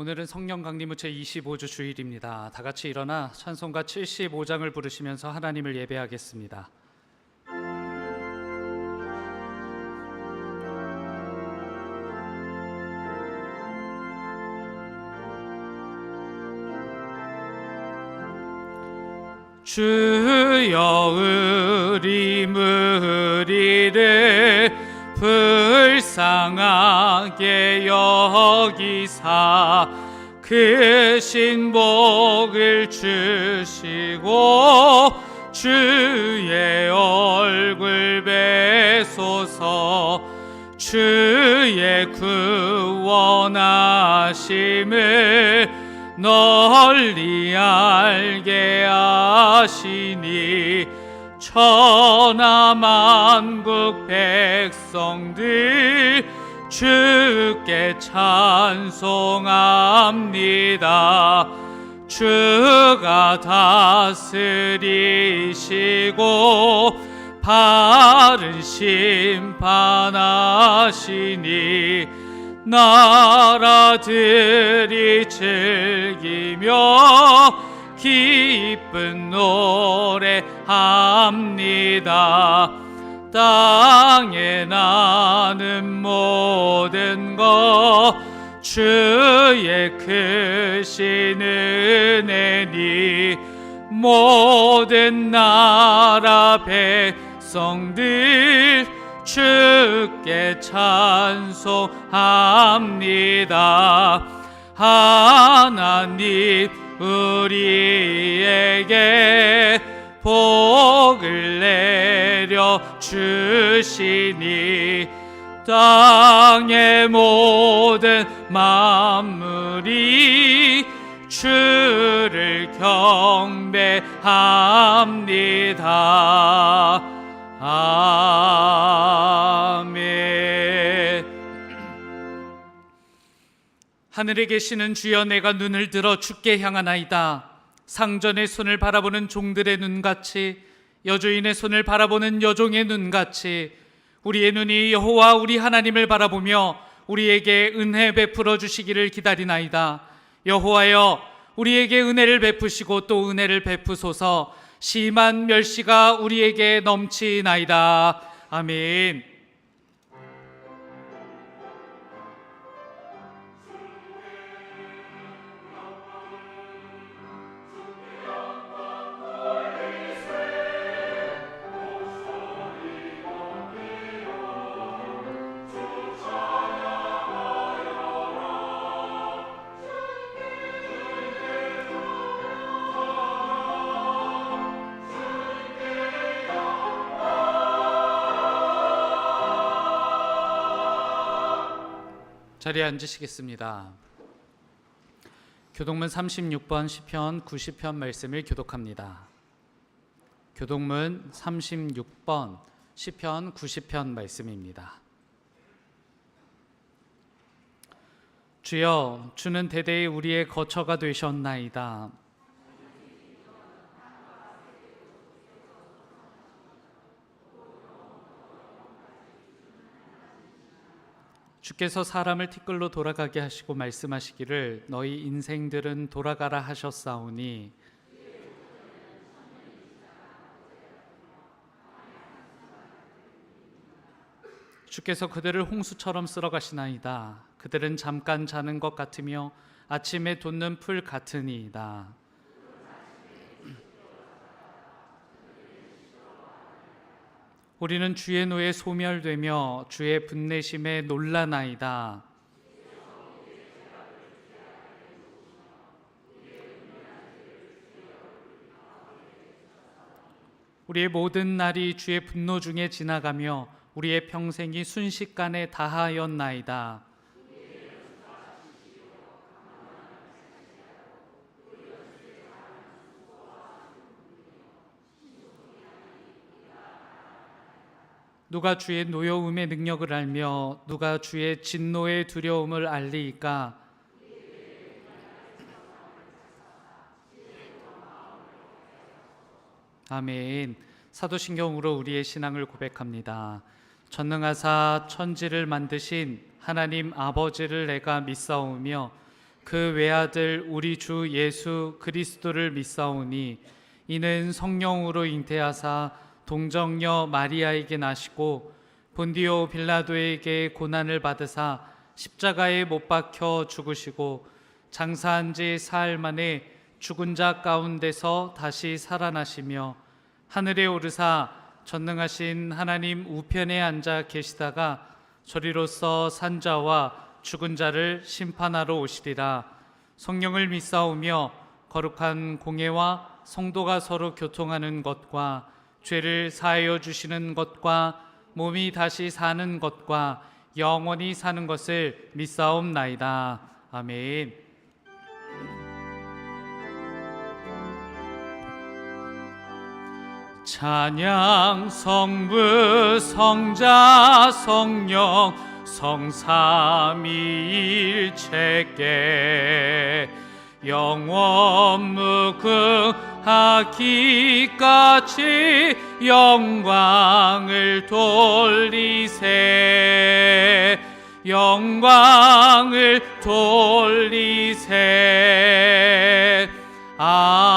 오늘은 성령 강림후 제25주 주일입니다. 다 같이 일어나 찬송가 75장을 부르시면서 하나님을 예배하겠습니다. 주여 우리를 불쌍하게 여기사 크신 복을 주시고 주의 얼굴 뵈소서. 주의 구원하심을 널리 알게 하시니 천하 만국 백성들 주께 찬송합니다. 주가 다스리시고 바른 심판하시니 나라들이 즐기며 기쁜 노래합니다. 땅에 나는 모든 것 주의 크신 은혜니 모든 나라 백성들 주께 찬송합니다. 하나님 우리에게 복을 내려 주시니 땅의 모든 만물이 주를 경배합니다. 아멘. 하늘에 계시는 주여, 내가 눈을 들어 주께 향하나이다. 상전의 손을 바라보는 종들의 눈같이, 여주인의 손을 바라보는 여종의 눈같이 우리의 눈이 여호와 우리 하나님을 바라보며 우리에게 은혜 베풀어 주시기를 기다리나이다. 여호와여, 우리에게 은혜를 베푸시고 또 은혜를 베푸소서. 심한 멸시가 우리에게 넘치나이다. 아멘. 자리에 앉으시겠습니다. 교독문 36번 시편 90편 말씀을 교독합니다. 교독문 36번 시편 90편 말씀입니다. 주여, 주는 대대에 우리의 거처가 되셨나이다. 주께서 사람을 티끌로 돌아가게 하시고 말씀하시기를 너희 인생들은 돌아가라 하셨사오니 주께서 그들을 홍수처럼 쓸어가시나이다. 그들은 잠깐 자는 것 같으며 아침에 돋는 풀 같으니이다. 우리는 주의 노에 소멸되며 주의 분내심에 놀라나이다. 우리의 모든 날이 주의 분노 중에 지나가며 우리의 평생이 순식간에 다하였나이다. 누가 주의 노여움의 능력을 알며 누가 주의 진노의 두려움을 알리이까? 아멘. 사도신경으로 우리의 신앙을 고백합니다. 전능하사 천지를 만드신 하나님 아버지를 내가 믿사오며 그 외아들 우리 주 예수 그리스도를 믿사오니 이는 성령으로 잉태하사 동정녀 마리아에게 나시고 본디오 빌라도에게 고난을 받으사 십자가에 못 박혀 죽으시고 장사한 지 사흘 만에 죽은 자 가운데서 다시 살아나시며 하늘에 오르사 전능하신 하나님 우편에 앉아 계시다가 저리로서 산자와 죽은 자를 심판하러 오시리라. 성령을 믿사오며 거룩한 공예와 성도가 서로 교통하는 것과 죄를 사하여 주시는 것과 몸이 다시 사는 것과 영원히 사는 것을 믿사옵나이다. 아멘. 찬양 성부 성자 성령 성삼위일체께 영원 무궁하기까지 영광을 돌리세 영광을 돌리세 아멘.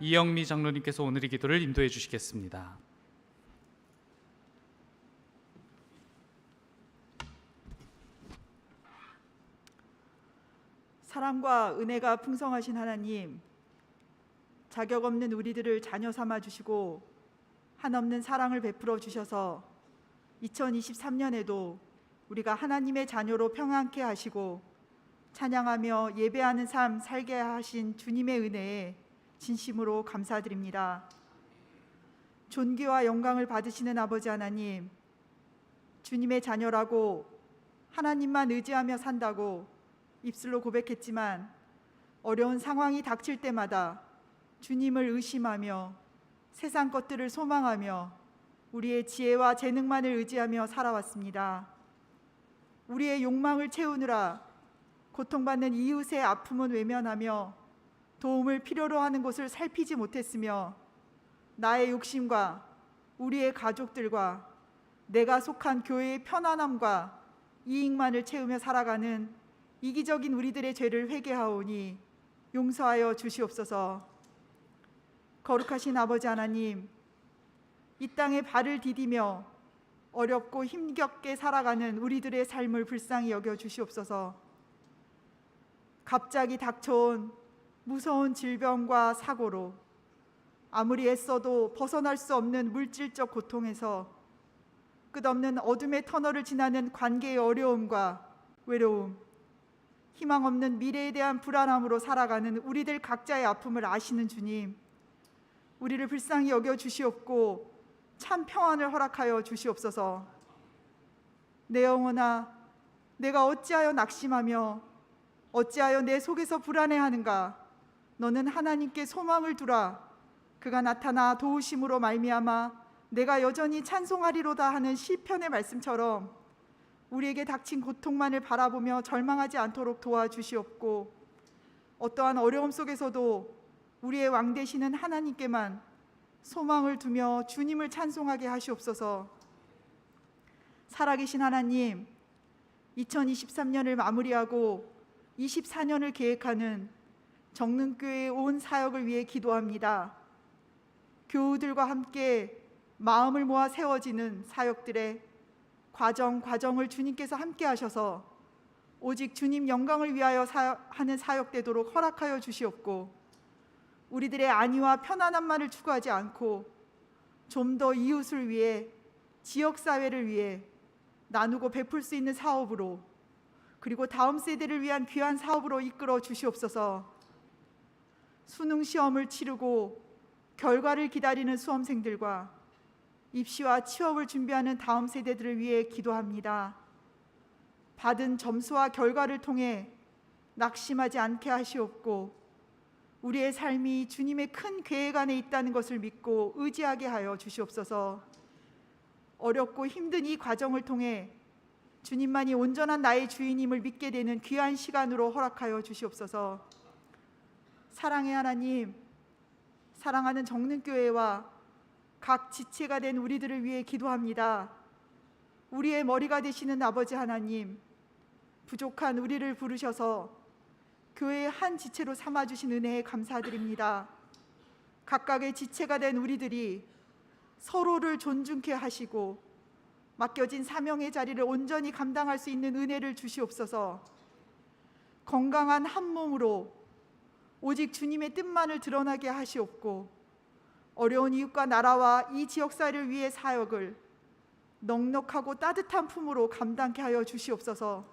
이영미 장로님께서 오늘의 기도를 인도해 주시겠습니다. 사랑과 은혜가 풍성하신 하나님, 자격 없는 우리들을 자녀 삼아 주시고 한없는 사랑을 베풀어 주셔서 2023년에도 우리가 하나님의 자녀로 평안케 하시고 찬양하며 예배하는 삶 살게 하신 주님의 은혜에 진심으로 감사드립니다. 존귀와 영광을 받으시는 아버지 하나님, 주님의 자녀라고 하나님만 의지하며 산다고 입술로 고백했지만 어려운 상황이 닥칠 때마다 주님을 의심하며 세상 것들을 소망하며 우리의 지혜와 재능만을 의지하며 살아왔습니다. 우리의 욕망을 채우느라 고통받는 이웃의 아픔은 외면하며 도움을 필요로 하는 곳을 살피지 못했으며 나의 욕심과 우리의 가족들과 내가 속한 교회의 편안함과 이익만을 채우며 살아가는 이기적인 우리들의 죄를 회개하오니 용서하여 주시옵소서. 거룩하신 아버지 하나님, 이 땅에 발을 디디며 어렵고 힘겹게 살아가는 우리들의 삶을 불쌍히 여겨 주시옵소서. 갑자기 닥쳐온 무서운 질병과 사고로 아무리 애써도 벗어날 수 없는 물질적 고통에서 끝없는 어둠의 터널을 지나는 관계의 어려움과 외로움, 희망 없는 미래에 대한 불안함으로 살아가는 우리들 각자의 아픔을 아시는 주님, 우리를 불쌍히 여겨 주시옵고 참 평안을 허락하여 주시옵소서. 내 영혼아, 내가 어찌하여 낙심하며 어찌하여 내 속에서 불안해하는가? 너는 하나님께 소망을 두라. 그가 나타나 도우심으로 말미암아 내가 여전히 찬송하리로다 하는 시편의 말씀처럼 우리에게 닥친 고통만을 바라보며 절망하지 않도록 도와주시옵고 어떠한 어려움 속에서도 우리의 왕 되시는 하나님께만 소망을 두며 주님을 찬송하게 하시옵소서. 살아계신 하나님, 2023년을 마무리하고 24년을 계획하는 정릉교회의 온 사역을 위해 기도합니다. 교우들과 함께 마음을 모아 세워지는 사역들의 과정을 주님께서 함께 하셔서 오직 주님 영광을 위하여 하는 사역 되도록 허락하여 주시옵고 우리들의 안위와 편안함만을 추구하지 않고 좀 더 이웃을 위해, 지역사회를 위해 나누고 베풀 수 있는 사업으로, 그리고 다음 세대를 위한 귀한 사업으로 이끌어 주시옵소서. 수능 시험을 치르고 결과를 기다리는 수험생들과 입시와 취업을 준비하는 다음 세대들을 위해 기도합니다. 받은 점수와 결과를 통해 낙심하지 않게 하시옵고 우리의 삶이 주님의 큰 계획 안에 있다는 것을 믿고 의지하게 하여 주시옵소서. 어렵고 힘든 이 과정을 통해 주님만이 온전한 나의 주인임을 믿게 되는 귀한 시간으로 허락하여 주시옵소서. 사랑의 하나님, 사랑하는 정릉교회와 각 지체가 된 우리들을 위해 기도합니다. 우리의 머리가 되시는 아버지 하나님, 부족한 우리를 부르셔서 교회의 한 지체로 삼아주신 은혜에 감사드립니다. 각각의 지체가 된 우리들이 서로를 존중케 하시고 맡겨진 사명의 자리를 온전히 감당할 수 있는 은혜를 주시옵소서. 건강한 한 몸으로 오직 주님의 뜻만을 드러나게 하시옵고, 어려운 이웃과 나라와 이 지역사회를 위해 사역을 넉넉하고 따뜻한 품으로 감당케 하여 주시옵소서.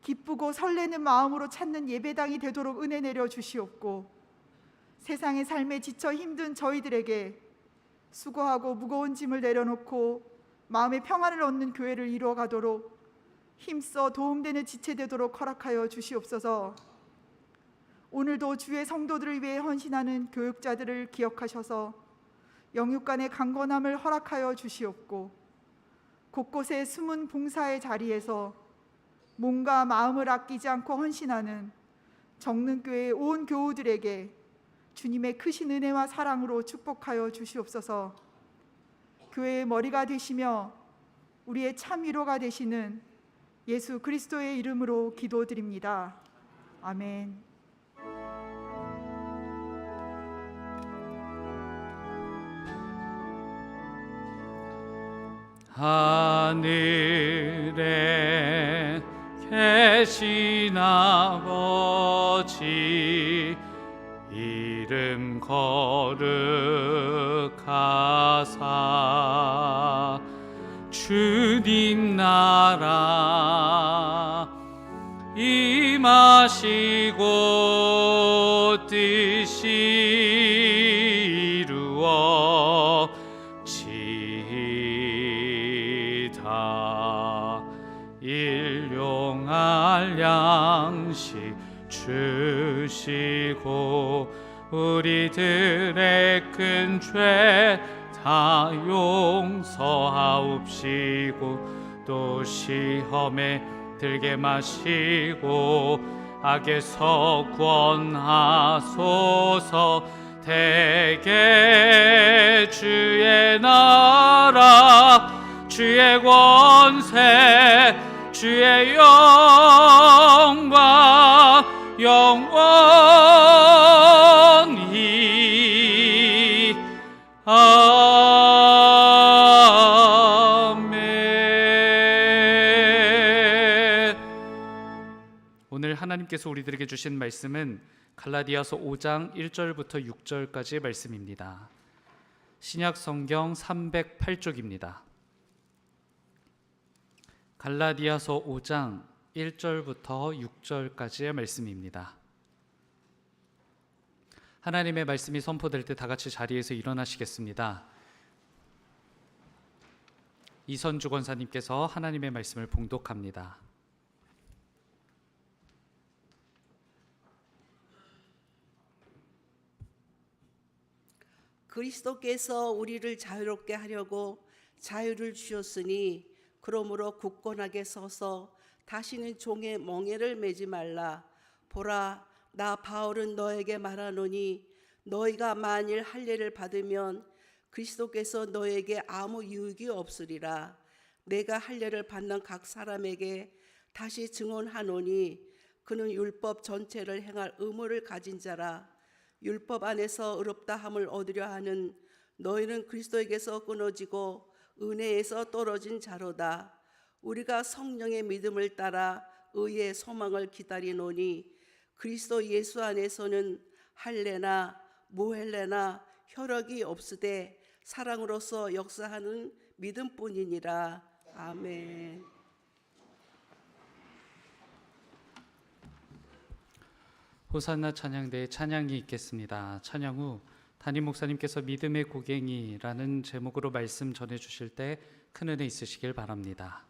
기쁘고 설레는 마음으로 찾는 예배당이 되도록 은혜 내려 주시옵고, 세상의 삶에 지쳐 힘든 저희들에게 수고하고 무거운 짐을 내려놓고 마음의 평안을 얻는 교회를 이루어가도록 힘써 도움되는 지체 되도록 허락하여 주시옵소서. 오늘도 주의 성도들을 위해 헌신하는 교육자들을 기억하셔서 영육간의 강건함을 허락하여 주시옵고, 곳곳에 숨은 봉사의 자리에서 몸과 마음을 아끼지 않고 헌신하는 정능교회의 온 교우들에게 주님의 크신 은혜와 사랑으로 축복하여 주시옵소서. 교회의 머리가 되시며 우리의 참 위로가 되시는 예수 그리스도의 이름으로 기도드립니다. 아멘. 하늘에 계신 아버지, 이름 거룩하사 주님 나라 임하시고 뜻이 이루어지이다. 일용할 양식 주시고 우리들의 큰 죄 다 용서하옵시고, 또 시험에 들게 마시고 악에서 구원하소서. 대개 주의 나라 주의 권세 주의 영광 영원히 아멘. 오늘 하나님께서 우리들에게 주신 말씀은 갈라디아서 5장 1절부터 6절까지의 말씀입니다. 신약 성경 308쪽입니다. 갈라디아서 5장 1절부터 6절까지의 말씀입니다. 하나님의 말씀이 선포될 때 다 같이 자리에서 일어나시겠습니다. 이선주 권사님께서 하나님의 말씀을 봉독합니다. 그리스도께서 우리를 자유롭게 하려고 자유를 주셨으니 그러므로 굳건하게 서서 다시는 종의 멍에를 매지 말라. 보라, 나 바울은 너에게 말하노니 너희가 만일 할례를 받으면 그리스도께서 너에게 아무 유익이 없으리라. 내가 할례를 받는 각 사람에게 다시 증언하노니 그는 율법 전체를 행할 의무를 가진 자라. 율법 안에서 의롭다 함을 얻으려 하는 너희는 그리스도에게서 끊어지고 은혜에서 떨어진 자로다. 우리가 성령의 믿음을 따라 의의 소망을 기다리노니 그리스도 예수 안에서는 할례나 무할례나 혈육이 없으되 사랑으로서 역사하는 믿음뿐이니라. 아멘. 호산나 찬양대에 찬양이 있겠습니다. 찬양 후 담임 목사님께서 믿음의 고갱이라는 제목으로 말씀 전해주실 때 큰 은혜 있으시길 바랍니다.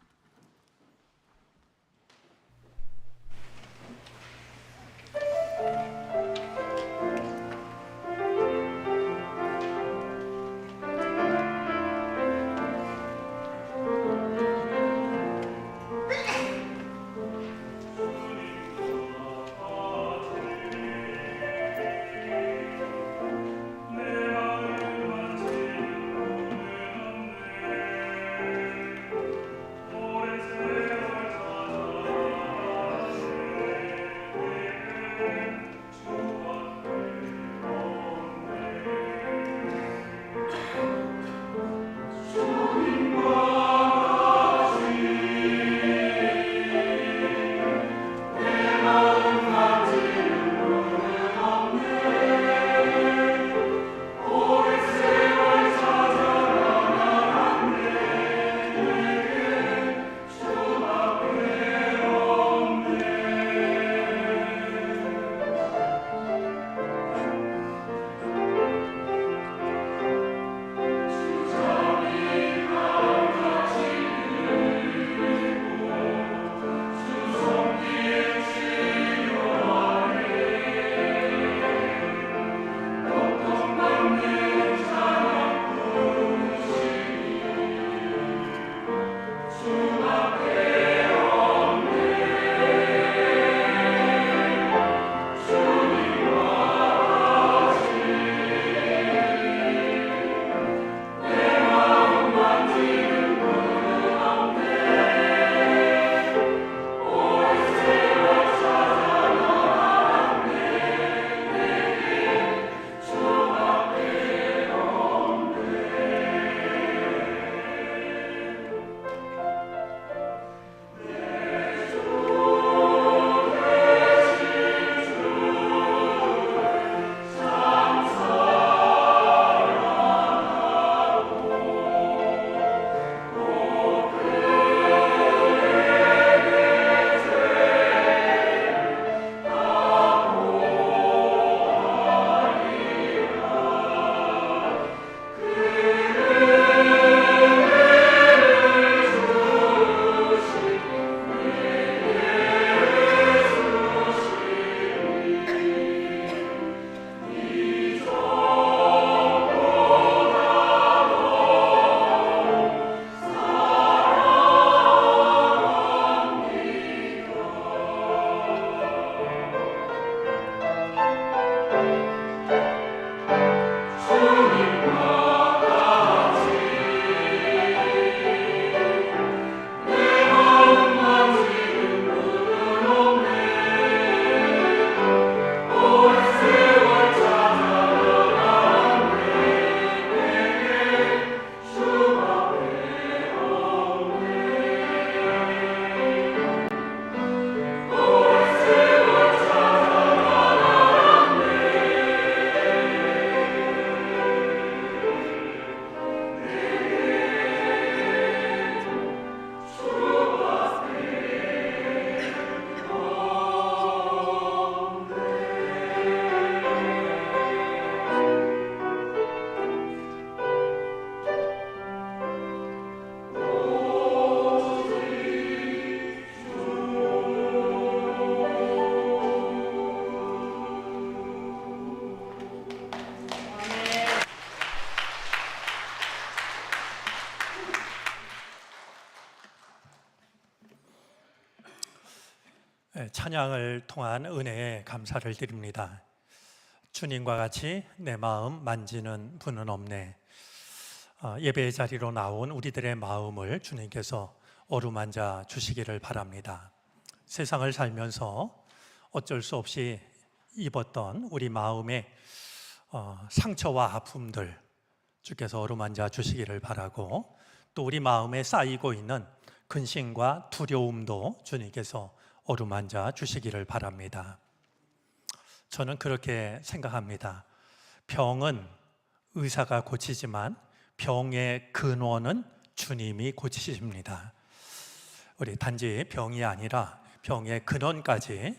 찬양을 통한 은혜에 감사를 드립니다. 주님과 같이 내 마음 만지는 분은 없네. 예배의 자리로 나온 우리들의 마음을 주님께서 어루만져 주시기를 바랍니다. 세상을 살면서 어쩔 수 없이 입었던 우리 마음의 상처와 아픔들 주께서 어루만져 주시기를 바라고, 또 우리 마음에 쌓이고 있는 근심과 두려움도 주님께서 어루만져 주시기를 바랍니다. 저는 그렇게 생각합니다. 병은 의사가 고치지만 병의 근원은 주님이 고치십니다. 우리 단지 병이 아니라 병의 근원까지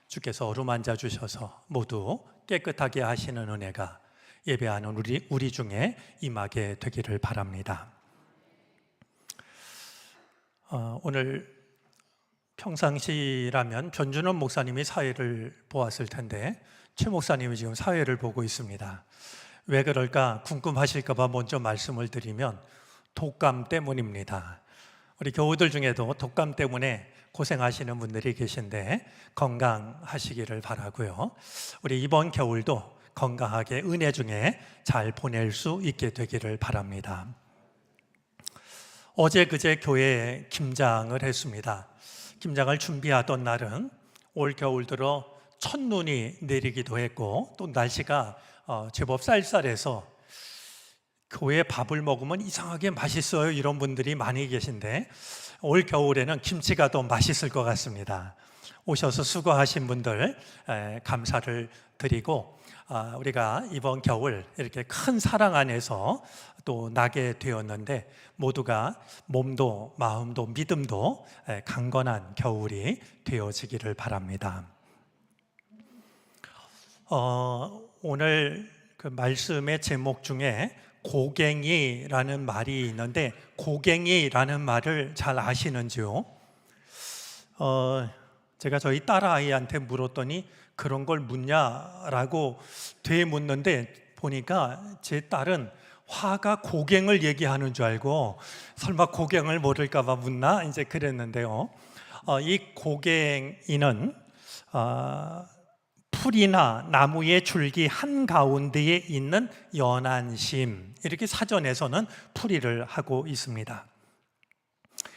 주께서 어루만져 주셔서 모두 깨끗하게 하시는 은혜가 예배하는 우리 중에 임하게 되기를 바랍니다. 오늘 평상시라면 변준원 목사님이 사회를 보았을 텐데 최 목사님이 지금 사회를 보고 있습니다. 왜 그럴까 궁금하실까 봐 먼저 말씀을 드리면 독감 때문입니다. 우리 교우들 중에도 독감 때문에 고생하시는 분들이 계신데 건강하시기를 바라고요. 우리 이번 겨울도 건강하게 은혜 중에 잘 보낼 수 있게 되기를 바랍니다. 어제 그제 교회에 김장을 했습니다. 김장을 준비하던 날은 올 겨울 들어 첫눈이 내리기도 했고 또 날씨가 제법 쌀쌀해서 교회 밥을 먹으면 이상하게 맛있어요 이런 분들이 많이 계신데 올 겨울에는 김치가 더 맛있을 것 같습니다. 오셔서 수고하신 분들 감사를 드리고, 우리가 이번 겨울 이렇게 큰 사랑 안에서 또 나게 되었는데 모두가 몸도 마음도 믿음도 강건한 겨울이 되어지기를 바랍니다. 오늘 그 말씀의 제목 중에 고갱이라는 말이 있는데 고갱이라는 말을 잘 아시는지요? 제가 저희 딸아이한테 물었더니 그런 걸 묻냐라고 되묻는데 보니까 제 딸은 화가 고갱을 얘기하는 줄 알고 설마 고갱을 모를까 봐 묻나 이제 그랬는데요. 이 고갱이는 풀이나 나무의 줄기 한가운데에 있는 연한 심, 이렇게 사전에서는 풀이를 하고 있습니다.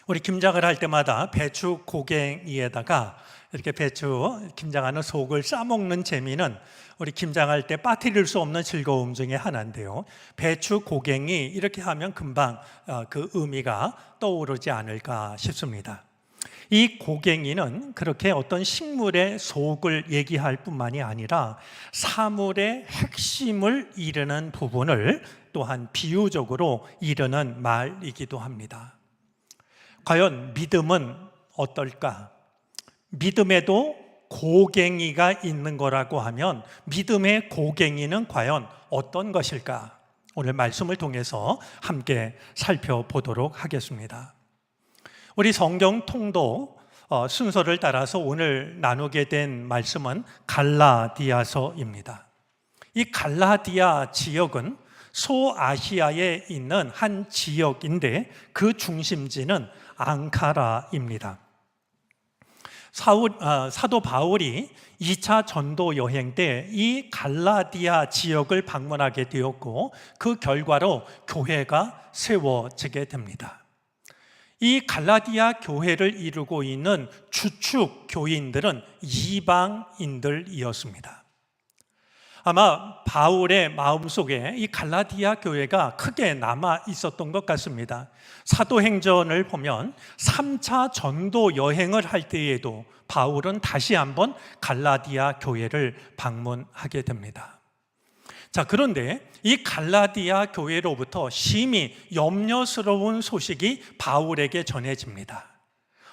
우리 김장을 할 때마다 배추 고갱이에다가 이렇게 배추 김장하는 속을 싸먹는 재미는 우리 김장할 때 빠뜨릴 수 없는 즐거움 중에 하나인데요. 배추 고갱이 이렇게 하면 금방 그 의미가 떠오르지 않을까 싶습니다. 이 고갱이는 그렇게 어떤 식물의 속을 얘기할 뿐만이 아니라 사물의 핵심을 이르는 부분을 또한 비유적으로 이르는 말이기도 합니다. 과연 믿음은 어떨까? 믿음에도 고갱이가 있는 거라고 하면 믿음의 고갱이는 과연 어떤 것일까? 오늘 말씀을 통해서 함께 살펴보도록 하겠습니다. 우리 성경 통독 순서를 따라서 오늘 나누게 된 말씀은 갈라디아서입니다. 이 갈라디아 지역은 소아시아에 있는 한 지역인데 그 중심지는 앙카라입니다. 사도 바울이 2차 전도 여행 때 이 갈라디아 지역을 방문하게 되었고 그 결과로 교회가 세워지게 됩니다. 이 갈라디아 교회를 이루고 있는 주축 교인들은 이방인들이었습니다. 아마 바울의 마음속에 이 갈라디아 교회가 크게 남아 있었던 것 같습니다. 사도행전을 보면 3차 전도 여행을 할 때에도 바울은 다시 한번 갈라디아 교회를 방문하게 됩니다. 자, 그런데 이 갈라디아 교회로부터 심히 염려스러운 소식이 바울에게 전해집니다.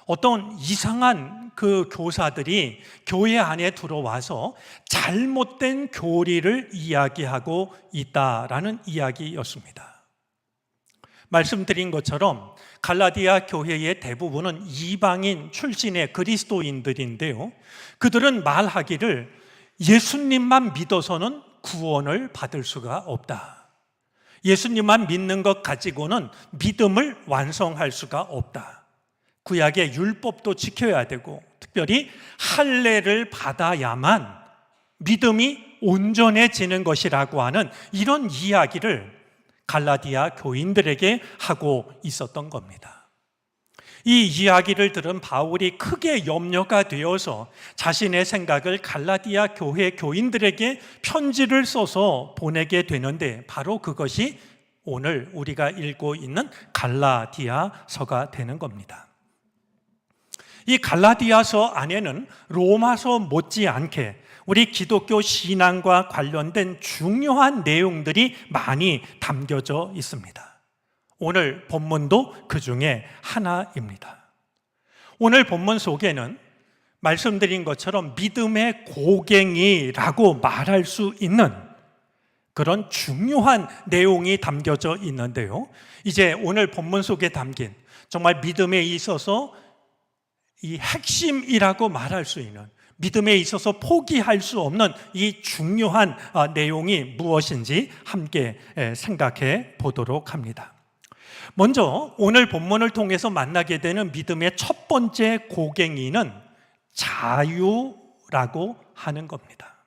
어떤 이상한 그 교사들이 교회 안에 들어와서 잘못된 교리를 이야기하고 있다라는 이야기였습니다. 말씀드린 것처럼 갈라디아 교회의 대부분은 이방인 출신의 그리스도인들인데요, 그들은 말하기를 예수님만 믿어서는 구원을 받을 수가 없다. 예수님만 믿는 것 가지고는 믿음을 완성할 수가 없다. 구약의 율법도 지켜야 되고 특별히 할례를 받아야만 믿음이 온전해지는 것이라고 하는 이런 이야기를 갈라디아 교인들에게 하고 있었던 겁니다. 이 이야기를 들은 바울이 크게 염려가 되어서 자신의 생각을 갈라디아 교회 교인들에게 편지를 써서 보내게 되는데 바로 그것이 오늘 우리가 읽고 있는 갈라디아서가 되는 겁니다. 이 갈라디아서 안에는 로마서 못지않게 우리 기독교 신앙과 관련된 중요한 내용들이 많이 담겨져 있습니다. 오늘 본문도 그 중에 하나입니다. 오늘 본문 속에는 말씀드린 것처럼 믿음의 고갱이라고 말할 수 있는 그런 중요한 내용이 담겨져 있는데요. 이제 오늘 본문 속에 담긴 정말 믿음에 있어서 이 핵심이라고 말할 수 있는 믿음에 있어서 포기할 수 없는 이 중요한 내용이 무엇인지 함께 생각해 보도록 합니다. 먼저 오늘 본문을 통해서 만나게 되는 믿음의 첫 번째 고갱이는 자유라고 하는 겁니다.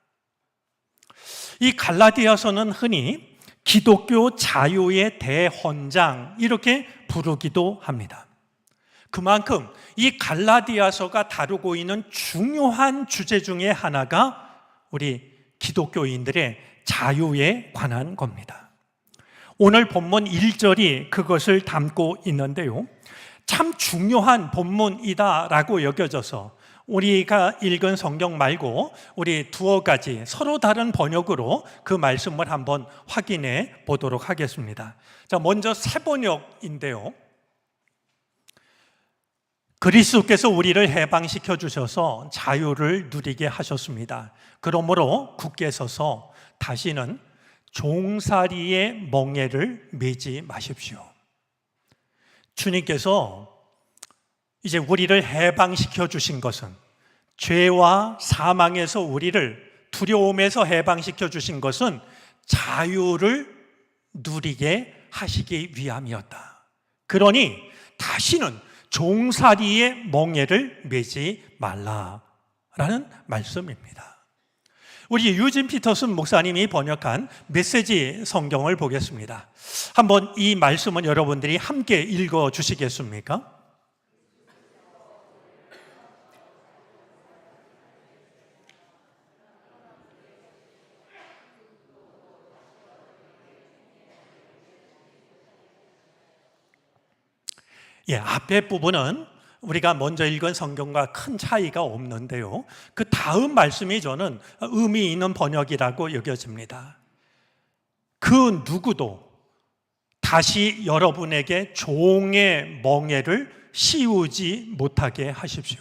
이 갈라디아서는 흔히 기독교 자유의 대헌장 이렇게 부르기도 합니다. 그만큼 이 갈라디아서가 다루고 있는 중요한 주제 중에 하나가 우리 기독교인들의 자유에 관한 겁니다. 오늘 본문 1절이 그것을 담고 있는데요. 참 중요한 본문이다라고 여겨져서 우리가 읽은 성경 말고 우리 두어 가지 서로 다른 번역으로 그 말씀을 한번 확인해 보도록 하겠습니다. 자, 먼저 새 번역인데요. 그리스도께서 우리를 해방시켜 주셔서 자유를 누리게 하셨습니다. 그러므로 굳게 서서 다시는 종살이의 멍에를 매지 마십시오. 주님께서 이제 우리를 해방시켜 주신 것은 죄와 사망에서 우리를 두려움에서 해방시켜 주신 것은 자유를 누리게 하시기 위함이었다. 그러니 다시는 종살이의 멍에를 매지 말라라는 말씀입니다. 우리 유진 피터슨 목사님이 번역한 메시지 성경을 보겠습니다. 한번 이 말씀은 여러분들이 함께 읽어 주시겠습니까? 앞에 부분은 우리가 먼저 읽은 성경과 큰 차이가 없는데요. 그 다음 말씀이 저는 의미 있는 번역이라고 여겨집니다. 그 누구도 다시 여러분에게 종의 멍에를 씌우지 못하게 하십시오.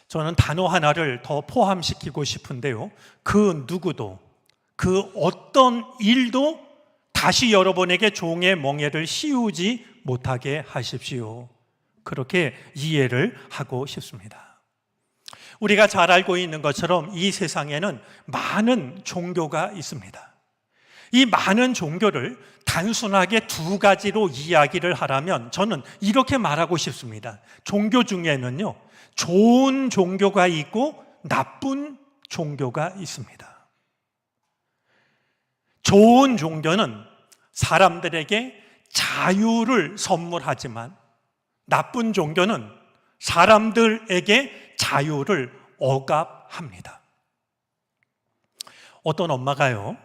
저는 단어 하나를 더 포함시키고 싶은데요. 그 누구도, 그 어떤 일도 다시 여러분에게 종의 멍에를 씌우지 못하게 하십시오. 그렇게 이해를 하고 싶습니다. 우리가 잘 알고 있는 것처럼 이 세상에는 많은 종교가 있습니다. 이 많은 종교를 단순하게 두 가지로 이야기를 하라면 저는 이렇게 말하고 싶습니다. 종교 중에는요, 좋은 종교가 있고 나쁜 종교가 있습니다. 좋은 종교는 사람들에게 자유를 선물하지만 나쁜 종교는 사람들에게 자유를 억압합니다. 어떤 엄마가요,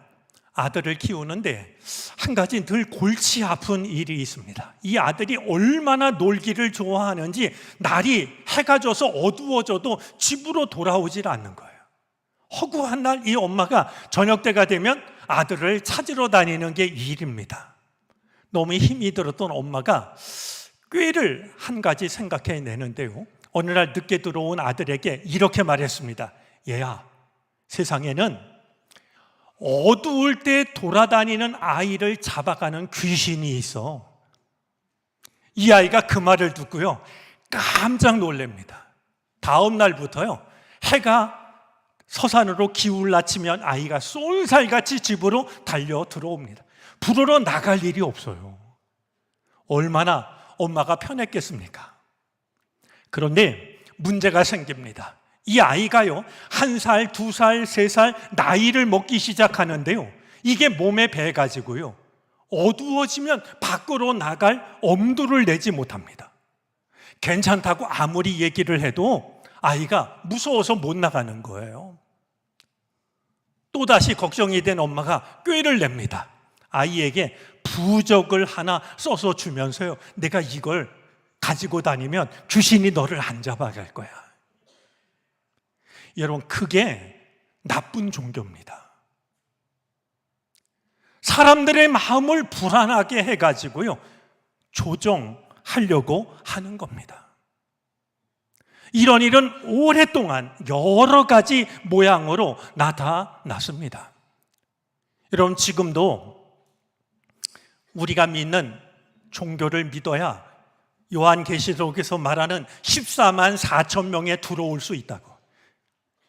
아들을 키우는데 한 가지 늘 골치 아픈 일이 있습니다. 이 아들이 얼마나 놀기를 좋아하는지 날이 해가 져서 어두워져도 집으로 돌아오질 않는 거예요. 허구한 날 이 엄마가 저녁 때가 되면 아들을 찾으러 다니는 게 일입니다. 너무 힘이 들었던 엄마가 꾀를 한 가지 생각해 내는데요. 어느 날 늦게 들어온 아들에게 이렇게 말했습니다. 얘야, 세상에는 어두울 때 돌아다니는 아이를 잡아가는 귀신이 있어. 이 아이가 그 말을 듣고요, 깜짝 놀랍니다. 다음 날부터요, 해가 서산으로 기울라치면 아이가 쏜살같이 집으로 달려 들어옵니다. 부르러 나갈 일이 없어요. 얼마나 엄마가 편했겠습니까? 그런데 문제가 생깁니다. 이 아이가요, 1살, 2살, 3살 나이를 먹기 시작하는데요, 이게 몸에 배가지고요, 어두워지면 밖으로 나갈 엄두를 내지 못합니다. 괜찮다고 아무리 얘기를 해도 아이가 무서워서 못 나가는 거예요. 또다시 걱정이 된 엄마가 꾀를 냅니다. 아이에게 부적을 하나 써서 주면서요, 내가 이걸 가지고 다니면 귀신이 너를 안 잡아갈 거야. 여러분, 그게 나쁜 종교입니다. 사람들의 마음을 불안하게 해가지고요, 조종하려고 하는 겁니다. 이런 일은 오랫동안 여러 가지 모양으로 나타났습니다. 여러분, 지금도 우리가 믿는 종교를 믿어야 요한계시록에서 말하는 14만 4천 명에 들어올 수 있다고.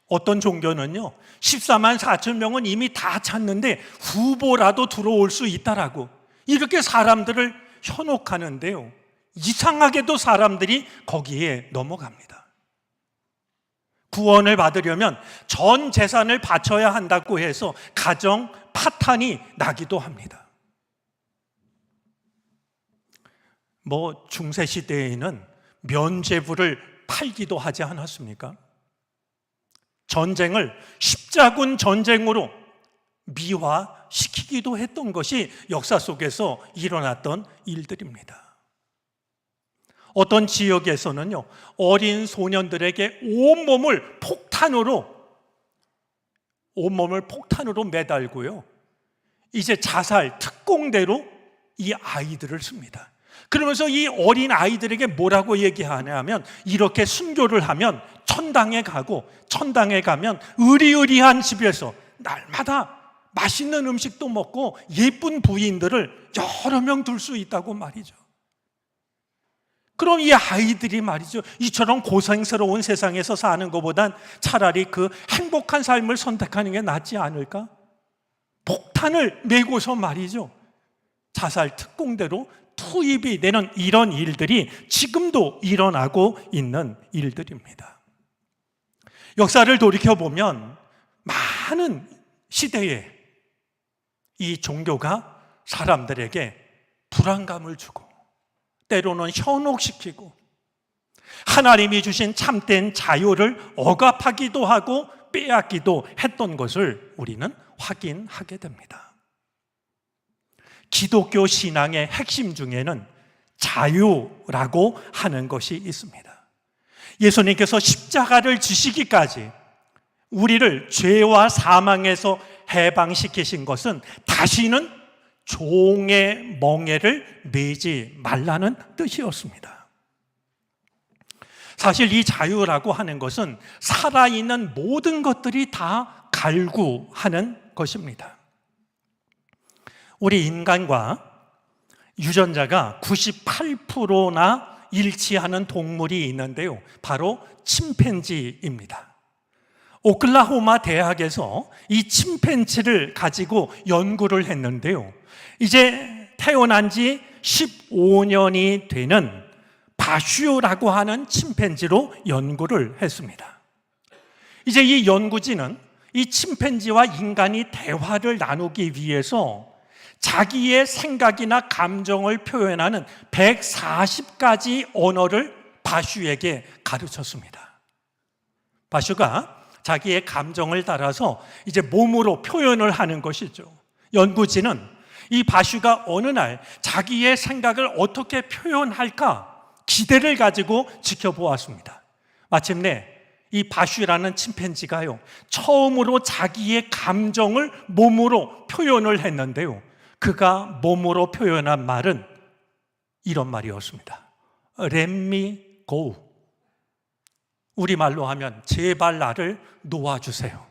어떤 종교는요, 14만 4천 명은 이미 다 찼는데 후보라도 들어올 수 있다라고 이렇게 사람들을 현혹하는데요, 이상하게도 사람들이 거기에 넘어갑니다. 구원을 받으려면 전 재산을 바쳐야 한다고 해서 가정 파탄이 나기도 합니다. 중세시대에는 면죄부를 팔기도 하지 않았습니까? 전쟁을 십자군 전쟁으로 미화시키기도 했던 것이 역사 속에서 일어났던 일들입니다. 어떤 지역에서는요, 어린 소년들에게 온몸을 폭탄으로 매달고요, 이제 자살 특공대로 이 아이들을 씁니다. 그러면서 이 어린 아이들에게 뭐라고 얘기하냐면, 이렇게 순교를 하면 천당에 가고, 천당에 가면 의리의리한 집에서 날마다 맛있는 음식도 먹고 예쁜 부인들을 여러 명 둘 수 있다고 말이죠. 그럼 이 아이들이 말이죠, 이처럼 고생스러운 세상에서 사는 것보단 차라리 그 행복한 삶을 선택하는 게 낫지 않을까? 폭탄을 메고서 말이죠, 자살 특공대로 투입이 되는 이런 일들이 지금도 일어나고 있는 일들입니다. 역사를 돌이켜보면 많은 시대에 이 종교가 사람들에게 불안감을 주고, 때로는 현혹시키고, 하나님이 주신 참된 자유를 억압하기도 하고 빼앗기도 했던 것을 우리는 확인하게 됩니다. 기독교 신앙의 핵심 중에는 자유라고 하는 것이 있습니다. 예수님께서 십자가를 지시기까지 우리를 죄와 사망에서 해방시키신 것은 다시는 종의 멍에를 매지 말라는 뜻이었습니다. 사실 이 자유라고 하는 것은 살아있는 모든 것들이 다 갈구하는 것입니다. 우리 인간과 유전자가 98%나 일치하는 동물이 있는데요, 바로 침팬지입니다. 오클라호마 대학에서 이 침팬지를 가지고 연구를 했는데요, 이제 태어난 지 15년이 되는 바슈라고 하는 침팬지로 연구를 했습니다. 이제 이 연구진은 이 침팬지와 인간이 대화를 나누기 위해서 자기의 생각이나 감정을 표현하는 140가지 언어를 바슈에게 가르쳤습니다. 바슈가 자기의 감정을 따라서 이제 몸으로 표현을 하는 것이죠. 연구진은 이 바슈가 어느 날 자기의 생각을 어떻게 표현할까 기대를 가지고 지켜보았습니다. 마침내 이 바슈라는 침팬지가요, 처음으로 자기의 감정을 몸으로 표현을 했는데요, 그가 몸으로 표현한 말은 이런 말이었습니다. Let me go. 우리말로 하면 제발 나를 놓아주세요.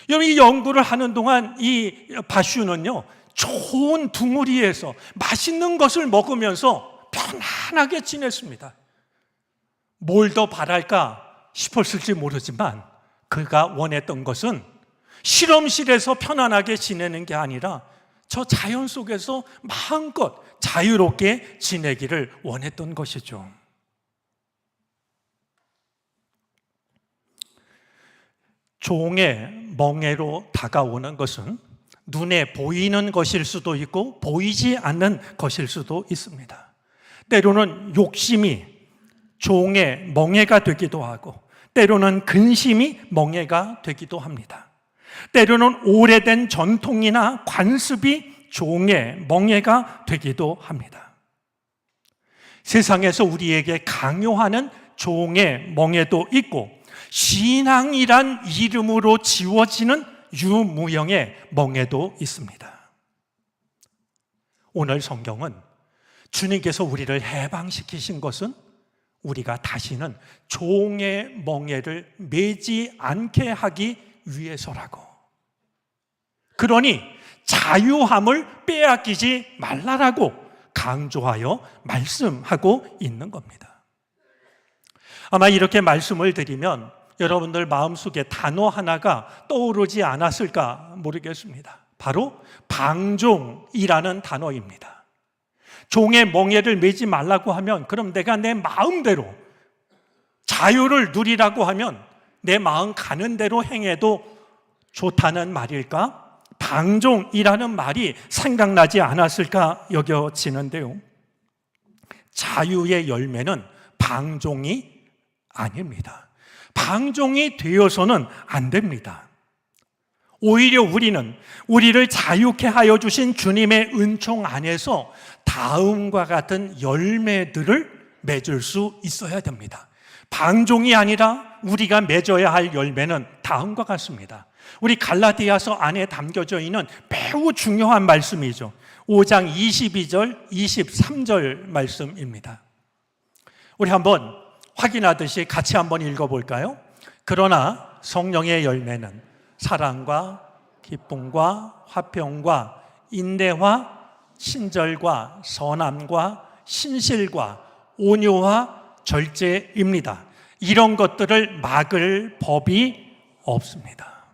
여러분, 이 연구를 하는 동안 이 바슈는요, 좋은 둥우리에서 맛있는 것을 먹으면서 편안하게 지냈습니다. 뭘 더 바랄까 싶었을지 모르지만 그가 원했던 것은 실험실에서 편안하게 지내는 게 아니라 저 자연 속에서 마음껏 자유롭게 지내기를 원했던 것이죠. 종의 멍에로 다가오는 것은 눈에 보이는 것일 수도 있고 보이지 않는 것일 수도 있습니다. 때로는 욕심이 종의 멍에가 되기도 하고 때로는 근심이 멍에가 되기도 합니다. 때로는 오래된 전통이나 관습이 종의 멍에가 되기도 합니다. 세상에서 우리에게 강요하는 종의 멍에도 있고 신앙이란 이름으로 지워지는 유무형의 멍에도 있습니다. 오늘 성경은 주님께서 우리를 해방시키신 것은 우리가 다시는 종의 멍에를 매지 않게 하기 위해서라고. 그러니 자유함을 빼앗기지 말라라고 강조하여 말씀하고 있는 겁니다. 아마 이렇게 말씀을 드리면 여러분들 마음속에 단어 하나가 떠오르지 않았을까 모르겠습니다. 바로 방종이라는 단어입니다. 종의 멍에를 매지 말라고 하면 그럼 내가 내 마음대로 자유를 누리라고 하면 내 마음 가는 대로 행해도 좋다는 말일까? 방종이라는 말이 생각나지 않았을까 여겨지는데요. 자유의 열매는 방종이 아닙니다. 방종이 되어서는 안 됩니다. 오히려 우리는 우리를 자유케 하여 주신 주님의 은총 안에서 다음과 같은 열매들을 맺을 수 있어야 됩니다. 방종이 아니라 우리가 맺어야 할 열매는 다음과 같습니다. 우리 갈라디아서 안에 담겨져 있는 매우 중요한 말씀이죠. 5장 22절, 23절 말씀입니다. 우리 한번 확인하듯이 같이 한번 읽어볼까요? 그러나 성령의 열매는 사랑과 기쁨과 화평과 인내와 친절과 선함과 신실과 온유와 절제입니다. 이런 것들을 막을 법이 없습니다.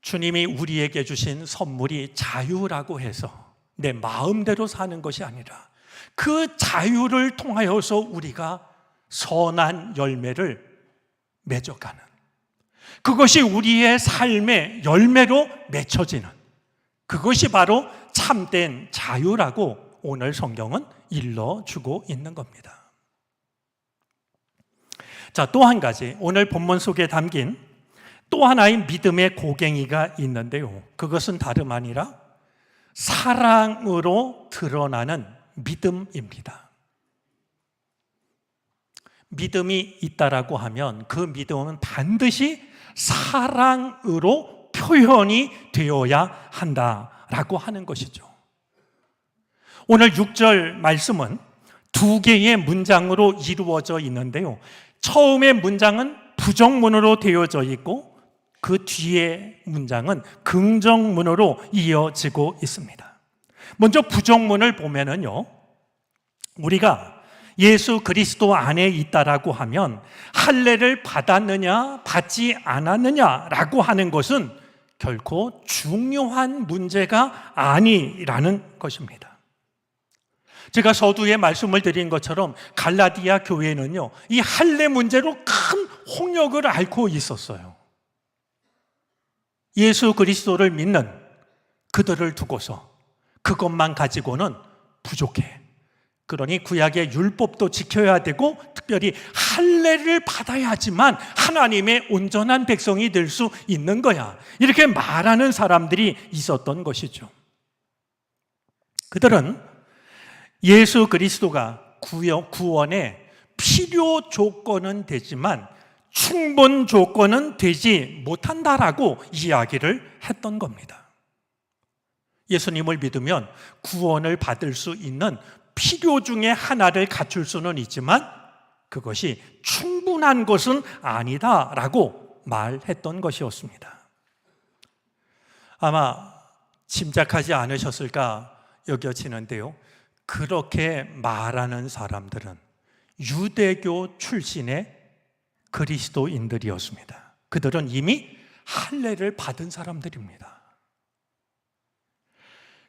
주님이 우리에게 주신 선물이 자유라고 해서 내 마음대로 사는 것이 아니라 그 자유를 통하여서 우리가 선한 열매를 맺어가는, 그것이 우리의 삶의 열매로 맺혀지는, 그것이 바로 참된 자유라고 오늘 성경은 일러주고 있는 겁니다. 자, 또 한 가지 오늘 본문 속에 담긴 또 하나의 믿음의 고갱이가 있는데요, 그것은 다름 아니라 사랑으로 드러나는 믿음입니다. 믿음이 있다라고 하면 그 믿음은 반드시 사랑으로 표현이 되어야 한다라고 하는 것이죠. 오늘 6절 말씀은 두 개의 문장으로 이루어져 있는데요, 처음의 문장은 부정문으로 되어져 있고 그 뒤에 문장은 긍정문으로 이어지고 있습니다. 먼저 부정문을 보면은요, 우리가 예수 그리스도 안에 있다라고 하면 할례를 받았느냐 받지 않았느냐라고 하는 것은 결코 중요한 문제가 아니라는 것입니다. 제가 서두에 말씀을 드린 것처럼 갈라디아 교회는요, 이 할례 문제로 큰 홍역을 앓고 있었어요. 예수 그리스도를 믿는 그들을 두고서 그것만 가지고는 부족해. 그러니 구약의 율법도 지켜야 되고 특별히 할례를 받아야지만 하나님의 온전한 백성이 될 수 있는 거야, 이렇게 말하는 사람들이 있었던 것이죠. 그들은 예수 그리스도가 구원의 필요 조건은 되지만 충분 조건은 되지 못한다라고 이야기를 했던 겁니다. 예수님을 믿으면 구원을 받을 수 있는 필요 중에 하나를 갖출 수는 있지만 그것이 충분한 것은 아니다라고 말했던 것이었습니다. 아마 짐작하지 않으셨을까 여겨지는데요, 그렇게 말하는 사람들은 유대교 출신의 그리스도인들이었습니다. 그들은 이미 할례를 받은 사람들입니다.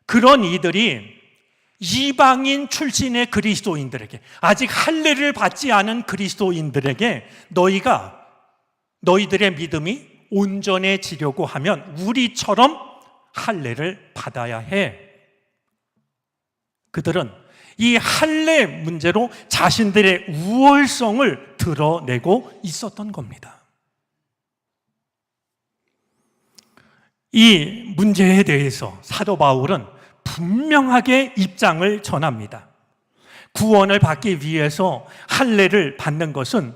그런 이들이 이방인 출신의 그리스도인들에게, 아직 할례를 받지 않은 그리스도인들에게 너희들의 믿음이 온전해지려고 하면 우리처럼 할례를 받아야 해. 그들은 이 할례 문제로 자신들의 우월성을 드러내고 있었던 겁니다. 이 문제에 대해서 사도 바울은 분명하게 입장을 전합니다. 구원을 받기 위해서 할례를 받는 것은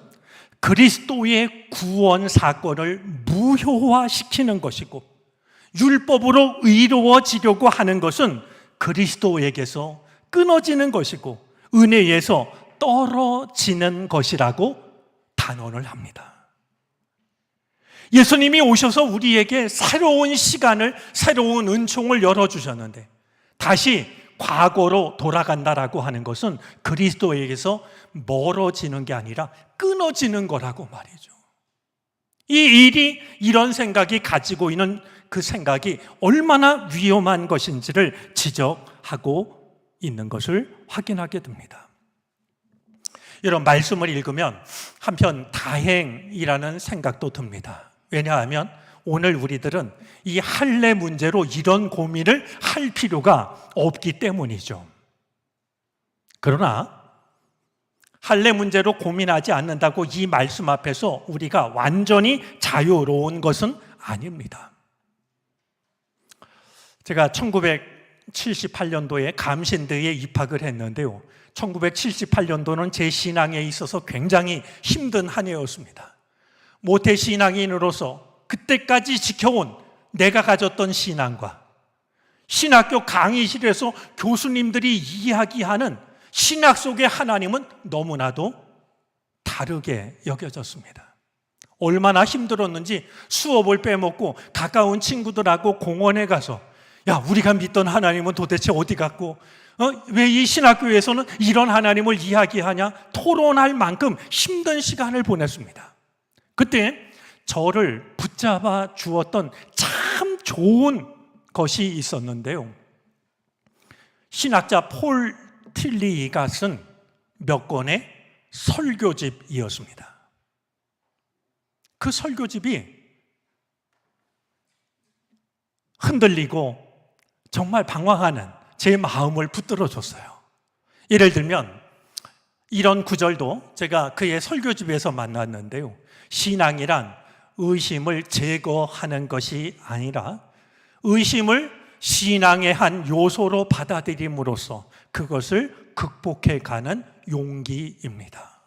그리스도의 구원 사건을 무효화시키는 것이고, 율법으로 의로워지려고 하는 것은 그리스도에게서 끊어지는 것이고 은혜에서 떨어지는 것이라고 단언을 합니다. 예수님이 오셔서 우리에게 새로운 시간을, 새로운 은총을 열어주셨는데 다시 과거로 돌아간다라고 하는 것은 그리스도에게서 멀어지는 게 아니라 끊어지는 거라고 말이죠. 이 일이, 이런 생각이 가지고 있는 그 생각이 얼마나 위험한 것인지를 지적하고 있는 것을 확인하게 됩니다. 이런 말씀을 읽으면 한편 다행이라는 생각도 듭니다. 왜냐하면 오늘 우리들은 이 할례 문제로 이런 고민을 할 필요가 없기 때문이죠. 그러나 할례 문제로 고민하지 않는다고 이 말씀 앞에서 우리가 완전히 자유로운 것은 아닙니다. 제가 1978년도에 감신대에 입학을 했는데요, 1978년도는 제 신앙에 있어서 굉장히 힘든 한 해였습니다. 모태 신앙인으로서 그때까지 지켜온 내가 가졌던 신앙과 신학교 강의실에서 교수님들이 이야기하는 신학 속의 하나님은 너무나도 다르게 여겨졌습니다. 얼마나 힘들었는지 수업을 빼먹고 가까운 친구들하고 공원에 가서, 야, 우리가 믿던 하나님은 도대체 어디 갔고, 왜 이 신학교에서는 이런 하나님을 이야기하냐, 토론할 만큼 힘든 시간을 보냈습니다. 그때 저를 붙잡아 주었던 참 좋은 것이 있었는데요, 신학자 폴 틸리가 쓴 몇 권의 설교집이었습니다. 그 설교집이 흔들리고 정말 방황하는 제 마음을 붙들어줬어요. 예를 들면 이런 구절도 제가 그의 설교집에서 만났는데요, 신앙이란 의심을 제거하는 것이 아니라 의심을 신앙의 한 요소로 받아들임으로써 그것을 극복해가는 용기입니다.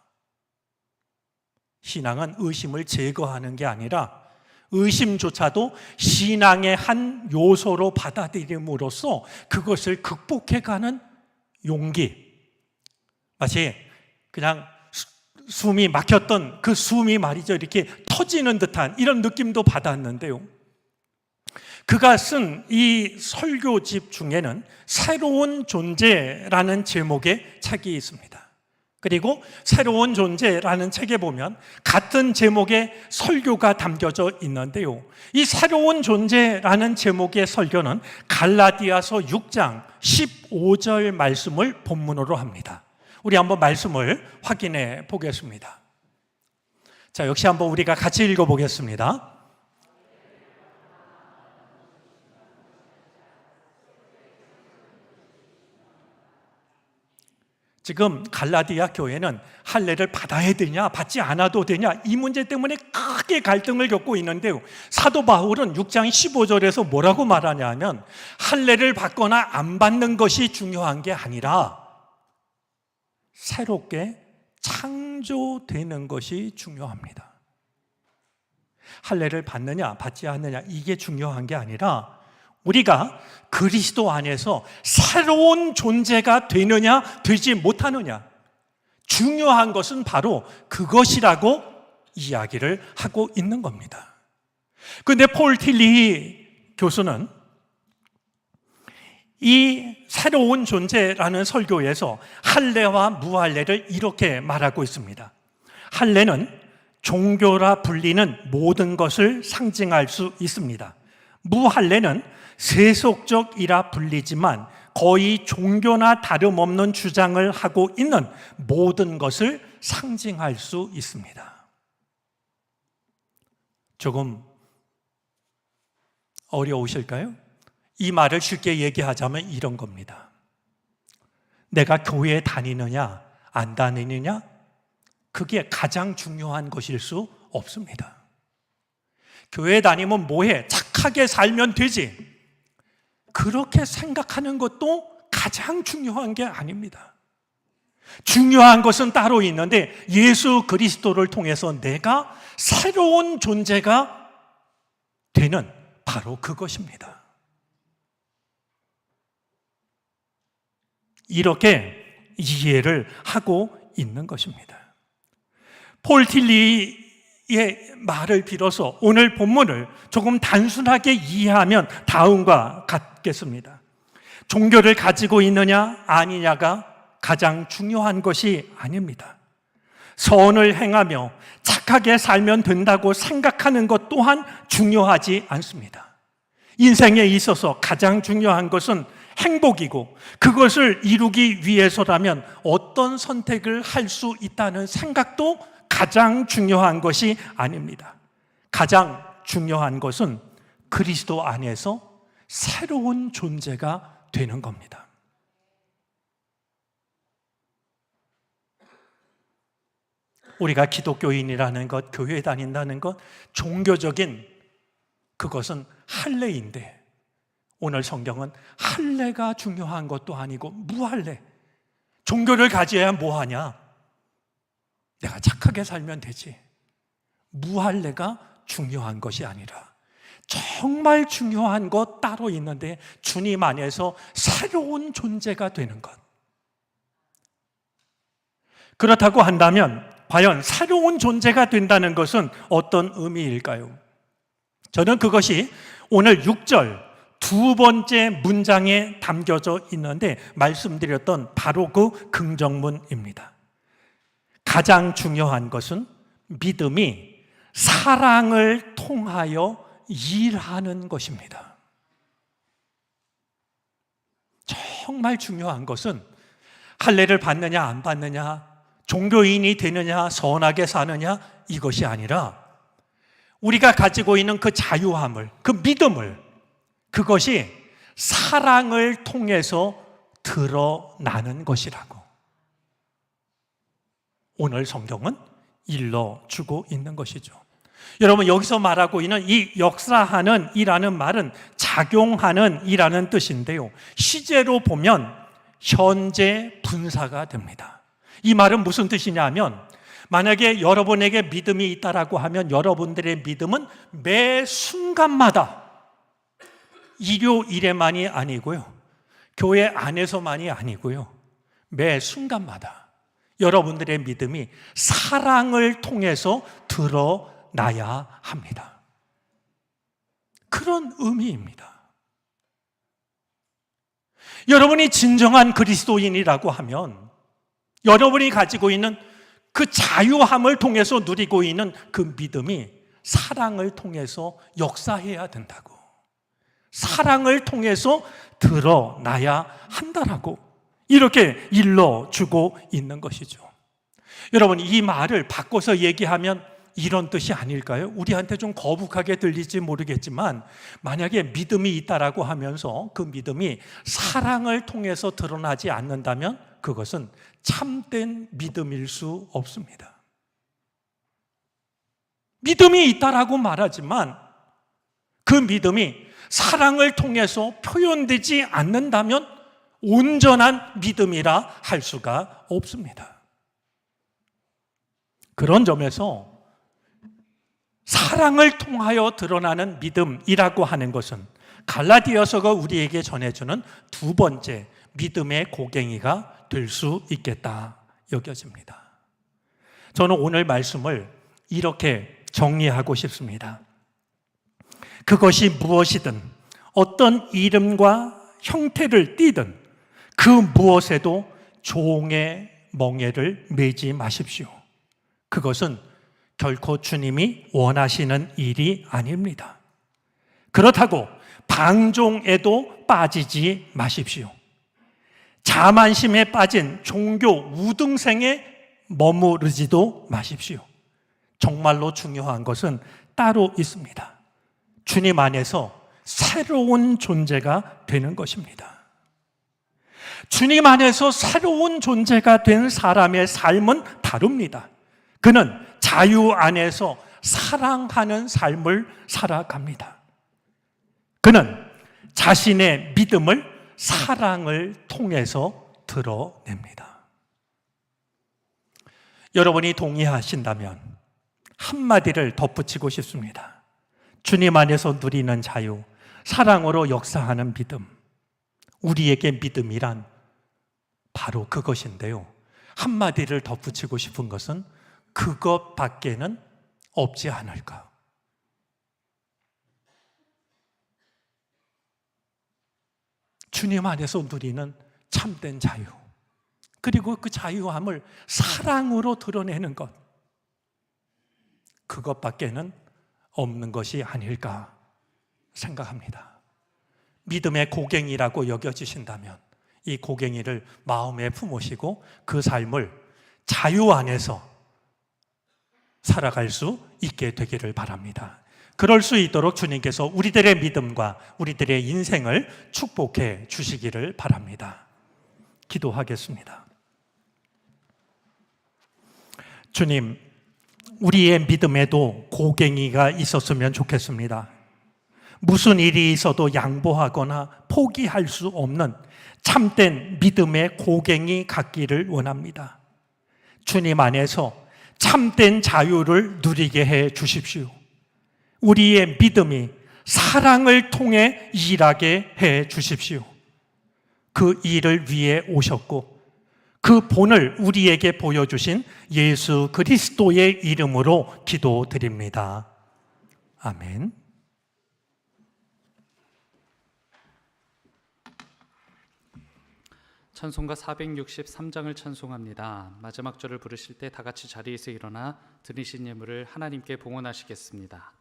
신앙은 의심을 제거하는 게 아니라 의심조차도 신앙의 한 요소로 받아들임으로써 그것을 극복해가는 용기. 마치 그냥 숨이 막혔던 그 숨이 말이죠, 이렇게 터지는 듯한 이런 느낌도 받았는데요, 그가 쓴 이 설교집 중에는 새로운 존재라는 제목의 책이 있습니다. 그리고 새로운 존재라는 책에 보면 같은 제목의 설교가 담겨져 있는데요, 이 새로운 존재라는 제목의 설교는 갈라디아서 6장 15절 말씀을 본문으로 합니다. 우리 한번 말씀을 확인해 보겠습니다. 자, 역시 한번 우리가 같이 읽어보겠습니다. 지금 갈라디아 교회는 할례를 받아야 되냐 받지 않아도 되냐 이 문제 때문에 크게 갈등을 겪고 있는데요, 사도 바울은 6장 15절에서 뭐라고 말하냐 하면 할례를 받거나 안 받는 것이 중요한 게 아니라 새롭게 창조되는 것이 중요합니다. 할례를 받느냐 받지 않느냐 이게 중요한 게 아니라 우리가 그리스도 안에서 새로운 존재가 되느냐 되지 못하느냐, 중요한 것은 바로 그것이라고 이야기를 하고 있는 겁니다. 그런데 폴 틸리 교수는 이 새로운 존재라는 설교에서 할례와 무할례를 이렇게 말하고 있습니다. 할례는 종교라 불리는 모든 것을 상징할 수 있습니다. 무할례는 세속적이라 불리지만 거의 종교나 다름없는 주장을 하고 있는 모든 것을 상징할 수 있습니다. 조금 어려우실까요? 이 말을 쉽게 얘기하자면 이런 겁니다. 내가 교회에 다니느냐 안 다니느냐, 그게 가장 중요한 것일 수 없습니다. 교회 다니면 뭐해? 착하게 살면 되지. 그렇게 생각하는 것도 가장 중요한 게 아닙니다. 중요한 것은 따로 있는데 예수 그리스도를 통해서 내가 새로운 존재가 되는 바로 그것입니다. 이렇게 이해를 하고 있는 것입니다. 폴 틸리의 말을 빌어서 오늘 본문을 조금 단순하게 이해하면 다음과 같겠습니다. 종교를 가지고 있느냐 아니냐가 가장 중요한 것이 아닙니다. 선을 행하며 착하게 살면 된다고 생각하는 것 또한 중요하지 않습니다. 인생에 있어서 가장 중요한 것은 행복이고, 그것을 이루기 위해서라면 어떤 선택을 할 수 있다는 생각도 가장 중요한 것이 아닙니다. 가장 중요한 것은 그리스도 안에서 새로운 존재가 되는 겁니다. 우리가 기독교인이라는 것, 교회에 다닌다는 것, 종교적인 그것은 할례인데, 오늘 성경은 할례가 중요한 것도 아니고 무할례. 종교를 가져야 뭐하냐? 내가 착하게 살면 되지. 무할례가 중요한 것이 아니라 정말 중요한 것 따로 있는데 주님 안에서 새로운 존재가 되는 것. 그렇다고 한다면 과연 새로운 존재가 된다는 것은 어떤 의미일까요? 저는 그것이 오늘 6절 두 번째 문장에 담겨져 있는데 말씀드렸던 바로 그 긍정문입니다. 가장 중요한 것은 믿음이 사랑을 통하여 일하는 것입니다. 정말 중요한 것은 할례를 받느냐 안 받느냐, 종교인이 되느냐 선하게 사느냐, 이것이 아니라 우리가 가지고 있는 그 자유함을, 그 믿음을, 그것이 사랑을 통해서 드러나는 것이라고 오늘 성경은 일러주고 있는 것이죠. 여러분, 여기서 말하고 있는 이 역사하는 이라는 말은 작용하는 이라는 뜻인데요, 시제로 보면 현재 분사가 됩니다. 이 말은 무슨 뜻이냐면, 만약에 여러분에게 믿음이 있다라고 하면 여러분들의 믿음은 매 순간마다 일요일에만이 아니고요, 교회 안에서만이 아니고요, 매 순간마다 여러분들의 믿음이 사랑을 통해서 드러나야 합니다. 그런 의미입니다. 여러분이 진정한 그리스도인이라고 하면 여러분이 가지고 있는 그 자유함을 통해서 누리고 있는 그 믿음이 사랑을 통해서 역사해야 된다고, 사랑을 통해서 드러나야 한다라고 이렇게 일러주고 있는 것이죠. 여러분, 이 말을 바꿔서 얘기하면 이런 뜻이 아닐까요? 우리한테 좀 거북하게 들릴지 모르겠지만, 만약에 믿음이 있다라고 하면서 그 믿음이 사랑을 통해서 드러나지 않는다면 그것은 참된 믿음일 수 없습니다. 믿음이 있다라고 말하지만 그 믿음이 사랑을 통해서 표현되지 않는다면 온전한 믿음이라 할 수가 없습니다. 그런 점에서 사랑을 통하여 드러나는 믿음이라고 하는 것은 갈라디아서가 우리에게 전해주는 두 번째 믿음의 고갱이가 될 수 있겠다 여겨집니다. 저는 오늘 말씀을 이렇게 정리하고 싶습니다. 그것이 무엇이든, 어떤 이름과 형태를 띠든 그 무엇에도 종의 멍에를 매지 마십시오. 그것은 결코 주님이 원하시는 일이 아닙니다. 그렇다고 방종에도 빠지지 마십시오. 자만심에 빠진 종교 우등생에 머무르지도 마십시오. 정말로 중요한 것은 따로 있습니다. 주님 안에서 새로운 존재가 되는 것입니다. 주님 안에서 새로운 존재가 된 사람의 삶은 다릅니다. 그는 자유 안에서 사랑하는 삶을 살아갑니다. 그는 자신의 믿음을 사랑을 통해서 드러냅니다. 여러분이 동의하신다면 한마디를 덧붙이고 싶습니다. 주님 안에서 누리는 자유, 사랑으로 역사하는 믿음. 우리에게 믿음이란 바로 그것인데요. 한마디를 덧붙이고 싶은 것은 그것밖에는 없지 않을까. 주님 안에서 누리는 참된 자유, 그리고 그 자유함을 사랑으로 드러내는 것, 그것밖에는 없는 것이 아닐까 생각합니다. 믿음의 고갱이라고 여겨지신다면 이 고갱이를 마음에 품으시고 그 삶을 자유 안에서 살아갈 수 있게 되기를 바랍니다. 그럴 수 있도록 주님께서 우리들의 믿음과 우리들의 인생을 축복해 주시기를 바랍니다. 기도하겠습니다. 주님, 우리의 믿음에도 고갱이가 있었으면 좋겠습니다. 무슨 일이 있어도 양보하거나 포기할 수 없는 참된 믿음의 고갱이 갖기를 원합니다. 주님 안에서 참된 자유를 누리게 해 주십시오. 우리의 믿음이 사랑을 통해 일하게 해 주십시오. 그 일을 위해 오셨고 그 본을 우리에게 보여주신 예수 그리스도의 이름으로 기도드립니다. 아멘. 찬송가 463장을 찬송합니다. 마지막 절을 부르실 때 다 같이 자리에서 일어나 드리신 예물을 하나님께 봉헌하시겠습니다.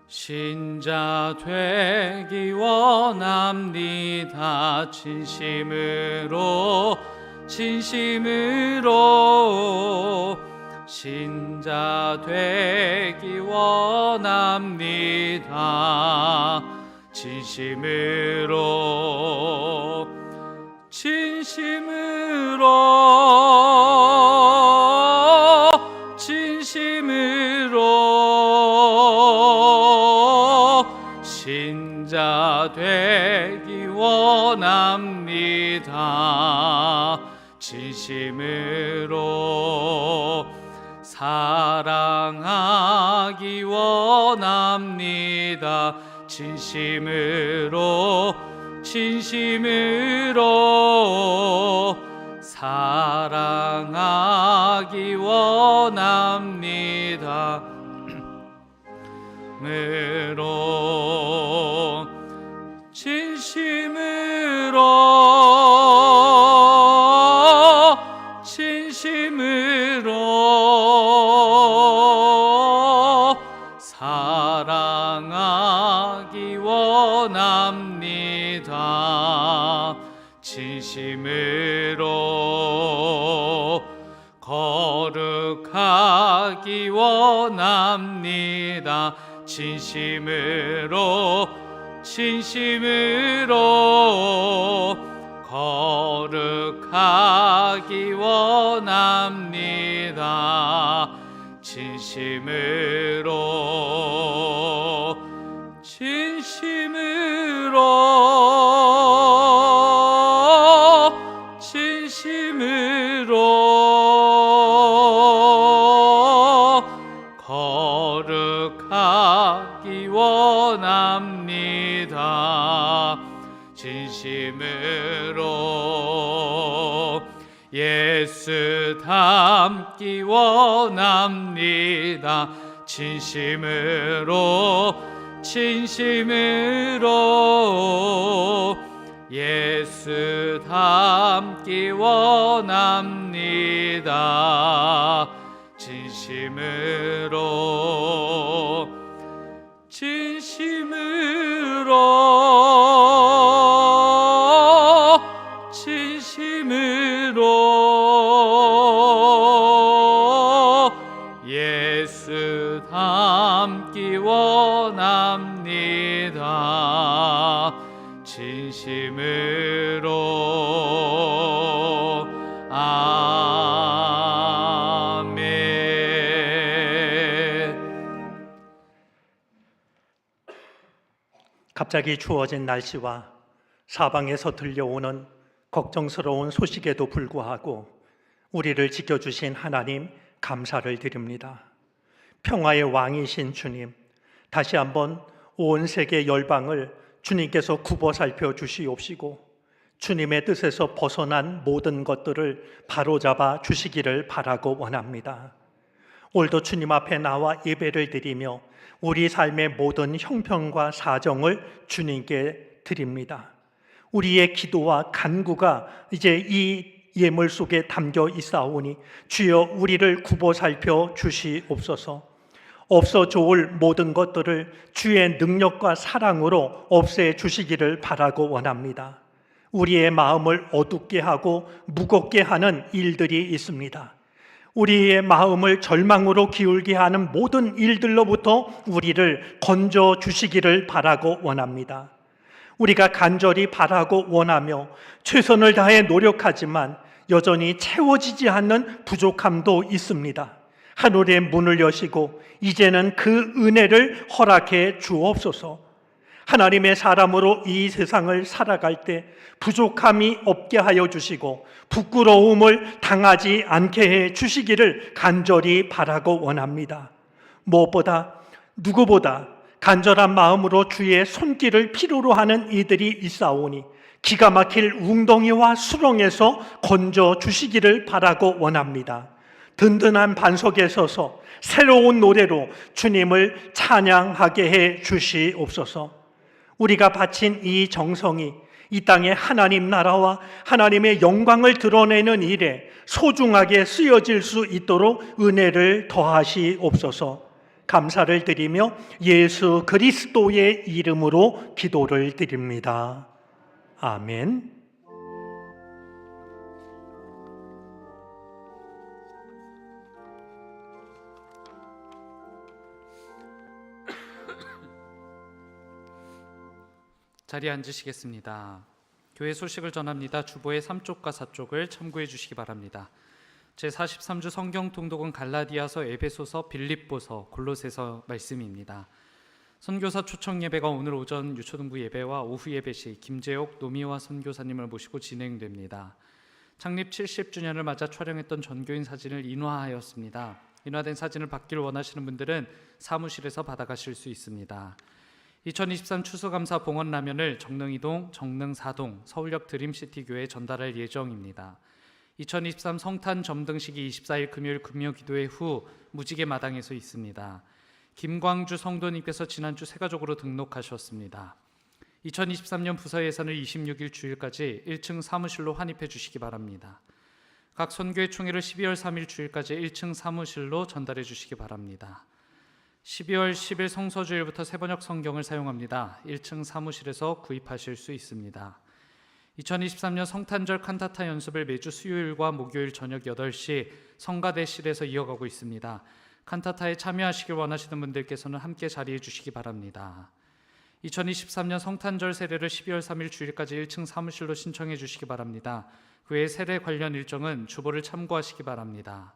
신자 되기 원합니다. 진심으로 신자 되기 원합니다. 진심으로 신자 되기 원합니다. 진심으로 사랑하기 원합니다. 진심으로 사랑하기 원합니다. 진심으로 사랑하기 원합니다. 진심으로 거룩하기 원합니다. 진심으로 거룩하기 원합니다. 진심으로 거룩하기 원합니다. 진심으로 예수 닮기 원합니다. 진심으로 예수 닮기 원합니다. 진심으로 진심으로 예수 닮기 원합니다. 진심으로 아멘. 갑자기 추워진 날씨와 사방에서 들려오는 걱정스러운 소식에도 불구하고 우리를 지켜주신 하나님 감사를 드립니다. 평화의 왕이신 주님, 다시 한번 온 세계 열방을 주님께서 굽어 살펴 주시옵시고 주님의 뜻에서 벗어난 모든 것들을 바로잡아 주시기를 바라고 원합니다. 오늘도 주님 앞에 나와 예배를 드리며 우리 삶의 모든 형편과 사정을 주님께 드립니다. 우리의 기도와 간구가 이제 이 예물 속에 담겨 있사오니 주여 우리를 굽어 살펴 주시옵소서. 없어 좋을 모든 것들을 주의 능력과 사랑으로 없애 주시기를 바라고 원합니다. 우리의 마음을 어둡게 하고 무겁게 하는 일들이 있습니다. 우리의 마음을 절망으로 기울게 하는 모든 일들로부터 우리를 건져 주시기를 바라고 원합니다. 우리가 간절히 바라고 원하며 최선을 다해 노력하지만 여전히 채워지지 않는 부족함도 있습니다. 하늘의 문을 여시고 이제는 그 은혜를 허락해 주옵소서. 하나님의 사람으로 이 세상을 살아갈 때 부족함이 없게 하여 주시고 부끄러움을 당하지 않게 해 주시기를 간절히 바라고 원합니다. 무엇보다 누구보다 간절한 마음으로 주의 손길을 필요로 하는 이들이 있사오니 기가 막힐 웅덩이와 수렁에서 건져 주시기를 바라고 원합니다. 든든한 반석에 서서 새로운 노래로 주님을 찬양하게 해 주시옵소서. 우리가 바친 이 정성이 이 땅에 하나님 나라와 하나님의 영광을 드러내는 일에 소중하게 쓰여질 수 있도록 은혜를 더하시옵소서. 감사를 드리며 예수 그리스도의 이름으로 기도를 드립니다. 아멘. 자리에 앉으시겠습니다. 교회 소식을 전합니다. 주보의 3쪽과 4쪽을 참고해 주시기 바랍니다. 제43주 성경 통독은 갈라디아서, 에베소서, 빌립보서, 골로새서 말씀입니다. 선교사 초청 예배가 오늘 오전 유초등부 예배와 오후 예배 시 김재옥 노미화 선교사님을 모시고 진행됩니다. 창립 70주년을 맞아 촬영했던 전교인 사진을 인화하였습니다. 인화된 사진을 받기를 원하시는 분들은 사무실에서 받아가실 수 있습니다. 2023 추수감사 봉헌라면을 정릉이동, 정릉사동, 서울역 드림시티 교회에 전달할 예정입니다. 2023 성탄 점등식이 24일 금요일 금요기도회 후 무지개 마당에서 있습니다. 김광주 성도님께서 지난주 새가족으로 등록하셨습니다. 2023년 부서 예산을 26일 주일까지 1층 사무실로 환입해 주시기 바랍니다. 각 선교회 총회를 12월 3일 주일까지 1층 사무실로 전달해 주시기 바랍니다. 12월 10일 성서주일부터 세번역 성경을 사용합니다. 1층 사무실에서 구입하실 수 있습니다. 2023년 성탄절 칸타타 연습을 매주 수요일과 목요일 저녁 8시 성가대실에서 이어가고 있습니다. 칸타타에 참여하시길 원하시는 분들께서는 함께 자리해 주시기 바랍니다. 2023년 성탄절 세례를 12월 3일 주일까지 1층 사무실로 신청해 주시기 바랍니다. 그 외 세례 관련 일정은 주보를 참고하시기 바랍니다.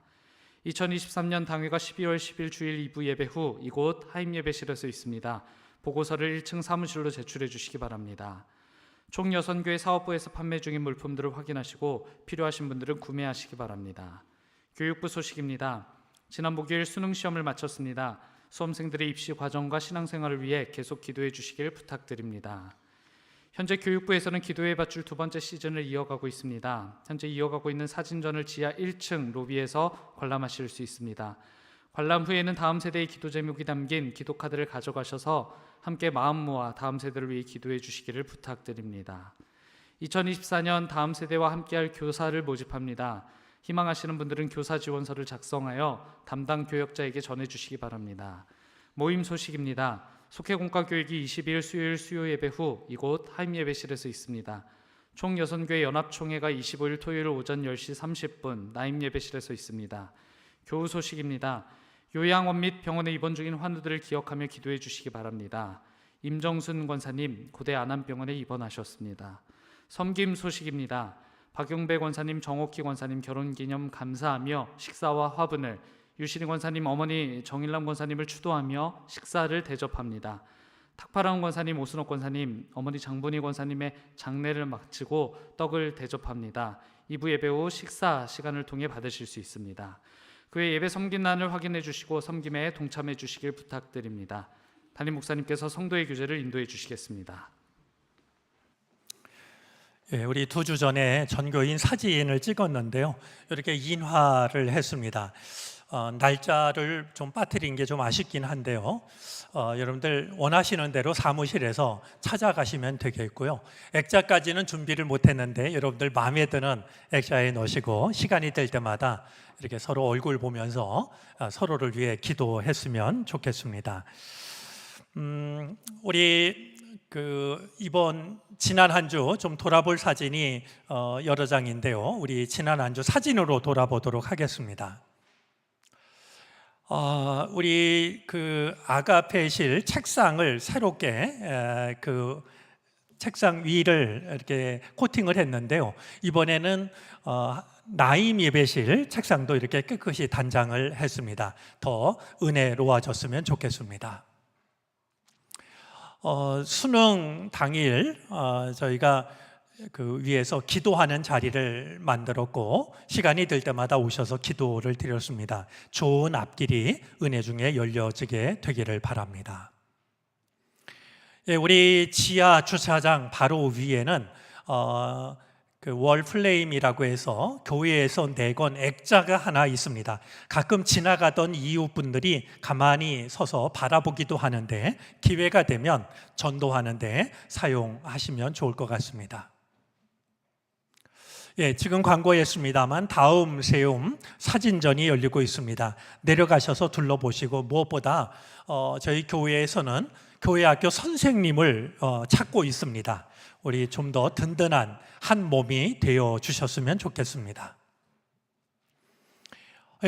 2023년 당회가 12월 10일 주일 2부 예배 후 이곳 하임예배실에서 있습니다. 보고서를 1층 사무실로 제출해 주시기 바랍니다. 총 여선교회 사업부에서 판매 중인 물품들을 확인하시고 필요하신 분들은 구매하시기 바랍니다. 교육부 소식입니다. 지난 목요일 수능 시험을 마쳤습니다. 수험생들의 입시 과정과 신앙생활을 위해 계속 기도해 주시길 부탁드립니다. 현재 교육부에서는 기도의 밧줄 두 번째 시즌을 이어가고 있습니다. 현재 이어가고 있는 사진전을 지하 1층 로비에서 관람하실 수 있습니다. 관람 후에는 다음 세대의 기도 제목이 담긴 기도카드를 가져가셔서 함께 마음 모아 다음 세대를 위해 기도해 주시기를 부탁드립니다. 2024년 다음 세대와 함께할 교사를 모집합니다. 희망하시는 분들은 교사 지원서를 작성하여 담당 교역자에게 전해주시기 바랍니다. 모임 소식입니다. 속회공과 교육이 22일 수요일 수요 예배 후 이곳 하임 예배실에서 있습니다. 총 여선교회 연합총회가 25일 토요일 오전 10시 30분 나임 예배실에서 있습니다. 교우 소식입니다. 요양원 및 병원에 입원 중인 환우들을 기억하며 기도해 주시기 바랍니다. 임정순 권사님 고대 안암병원에 입원하셨습니다. 섬김 소식입니다. 박용배 권사님, 정옥희 권사님 결혼기념 감사하며 식사와 화분을, 유신희 권사님 어머니 정일남 권사님을 추도하며 식사를 대접합니다. 탁파랑 권사님, 오순옥 권사님, 어머니 장분희 권사님의 장례를 마치고 떡을 대접합니다. 2부 예배 후 식사 시간을 통해 받으실 수 있습니다. 그 외 예배 섬김란을 확인해 주시고 섬김에 동참해 주시길 부탁드립니다. 담임 목사님께서 성도의 교제를 인도해 주시겠습니다. 우리 2주 전에 전교인 사진을 찍었는데요. 이렇게 인화를 했습니다. 날짜를 좀 빠뜨린 게 좀 아쉽긴 한데요. 여러분들 원하시는 대로 사무실에서 찾아가시면 되겠고요. 액자까지는 준비를 못했는데 여러분들 마음에 드는 액자에 넣으시고 시간이 될 때마다 이렇게 서로 얼굴 보면서 서로를 위해 기도했으면 좋겠습니다. 우리 이번 지난 한 주 좀 돌아볼 사진이 여러 장인데요. 우리 지난 한 주 사진으로 돌아보도록 하겠습니다. 우리 아가페실 책상을 새롭게 책상 위를 이렇게 코팅을 했는데요. 이번에는 나임 예배실 책상도 이렇게 깨끗이 단장을 했습니다. 더 은혜로워졌으면 좋겠습니다. 수능 당일 저희가 위에서 기도하는 자리를 만들었고 시간이 될 때마다 오셔서 기도를 드렸습니다. 좋은 앞길이 은혜 중에 열려지게 되기를 바랍니다. 우리 지하 주차장 바로 위에는 월플레임이라고 해서 교회에서 내건 액자가 하나 있습니다. 가끔 지나가던 이웃분들이 가만히 서서 바라보기도 하는데 기회가 되면 전도하는데 사용하시면 좋을 것 같습니다. 지금 광고했습니다만 다음 세움 사진전이 열리고 있습니다. 내려가셔서 둘러보시고 무엇보다 저희 교회에서는 교회학교 선생님을 찾고 있습니다. 우리 좀 더 든든한 한 몸이 되어 주셨으면 좋겠습니다.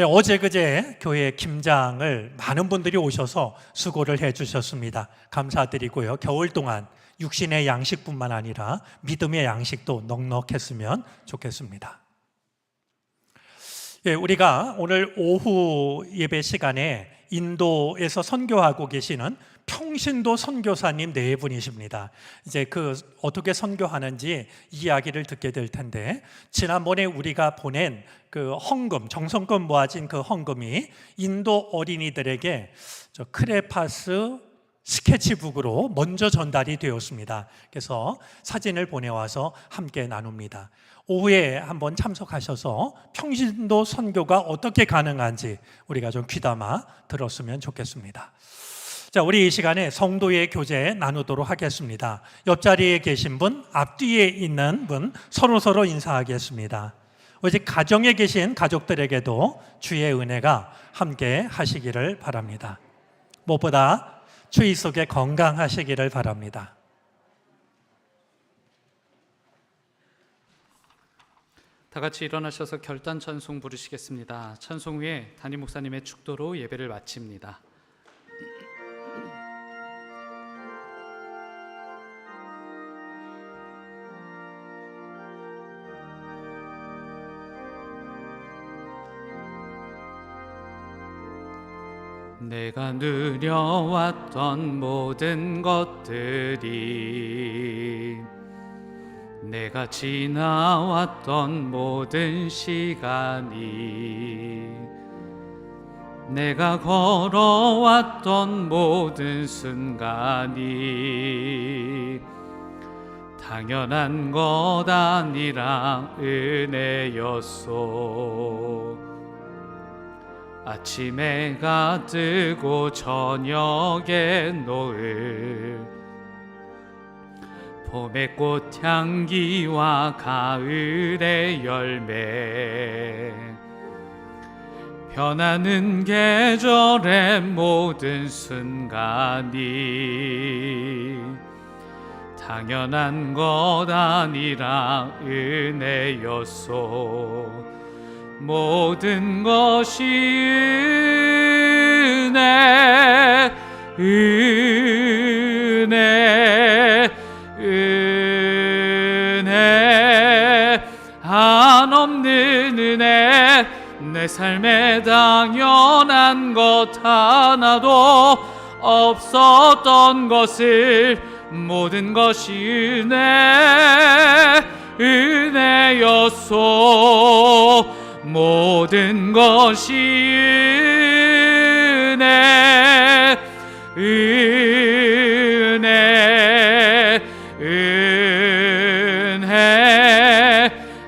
어제 그제 교회 김장을 많은 분들이 오셔서 수고를 해 주셨습니다. 감사드리고요. 겨울 동안 육신의 양식뿐만 아니라 믿음의 양식도 넉넉했으면 좋겠습니다. 우리가 오늘 오후 예배 시간에 인도에서 선교하고 계시는 평신도 선교사님 4분이십니다. 이제 어떻게 선교하는지 이야기를 듣게 될 텐데 지난번에 우리가 보낸 헌금, 정성껏 모아진 헌금이 인도 어린이들에게 크레파스 스케치북으로 먼저 전달이 되었습니다. 그래서 사진을 보내와서 함께 나눕니다. 오후에 한번 참석하셔서 평신도 선교가 어떻게 가능한지 우리가 좀 귀담아 들었으면 좋겠습니다. 자, 우리 이 시간에 성도의 교제 나누도록 하겠습니다. 옆자리에 계신 분, 앞뒤에 있는 분 서로 인사하겠습니다. 오직 가정에 계신 가족들에게도 주의 은혜가 함께 하시기를 바랍니다. 무엇보다 주의 속에 건강하시기를 바랍니다. 다 같이 일어나셔서 결단 찬송 부르시겠습니다. 찬송 후에 담임 목사님의 축도로 예배를 마칩니다. 내가 누려왔던 모든 것들이, 내가 지나왔던 모든 시간이, 내가 걸어왔던 모든 순간이 당연한 것 아니라 은혜였소. 아침에 해가 뜨고 저녁에 노을, 봄의 꽃향기와 가을의 열매, 변하는 계절의 모든 순간이 당연한 것 아니라 은혜였소. 모든 것이 은혜, 은혜, 은혜, 한없는 은혜. 내 삶에 당연한 것 하나도 없었던 것을 모든 것이 은혜, 은혜였소. 모든 것이 은혜, 은혜, 은혜,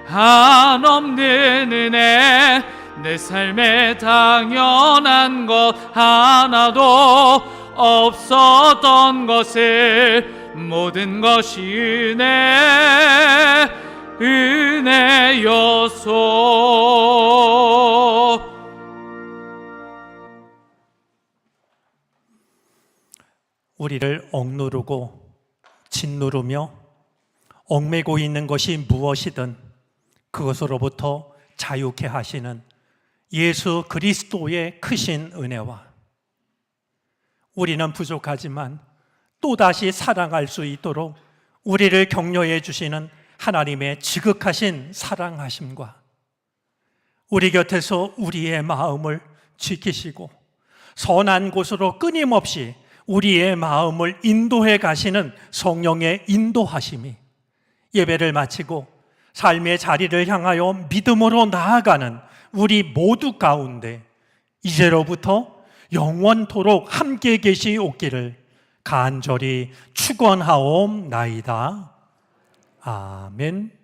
한없는 은혜. 내 삶에 당연한 것 하나도 없었던 것을 모든 것이 은혜, 은혜였소. 우리를 억누르고 짓누르며 얽매고 있는 것이 무엇이든 그것으로부터 자유케 하시는 예수 그리스도의 크신 은혜와 우리는 부족하지만 또다시 사랑할 수 있도록 우리를 격려해 주시는 하나님의 지극하신 사랑하심과 우리 곁에서 우리의 마음을 지키시고 선한 곳으로 끊임없이 우리의 마음을 인도해 가시는 성령의 인도하심이 예배를 마치고 삶의 자리를 향하여 믿음으로 나아가는 우리 모두 가운데 이제로부터 영원토록 함께 계시옵기를 간절히 축원하옵나이다. 아멘.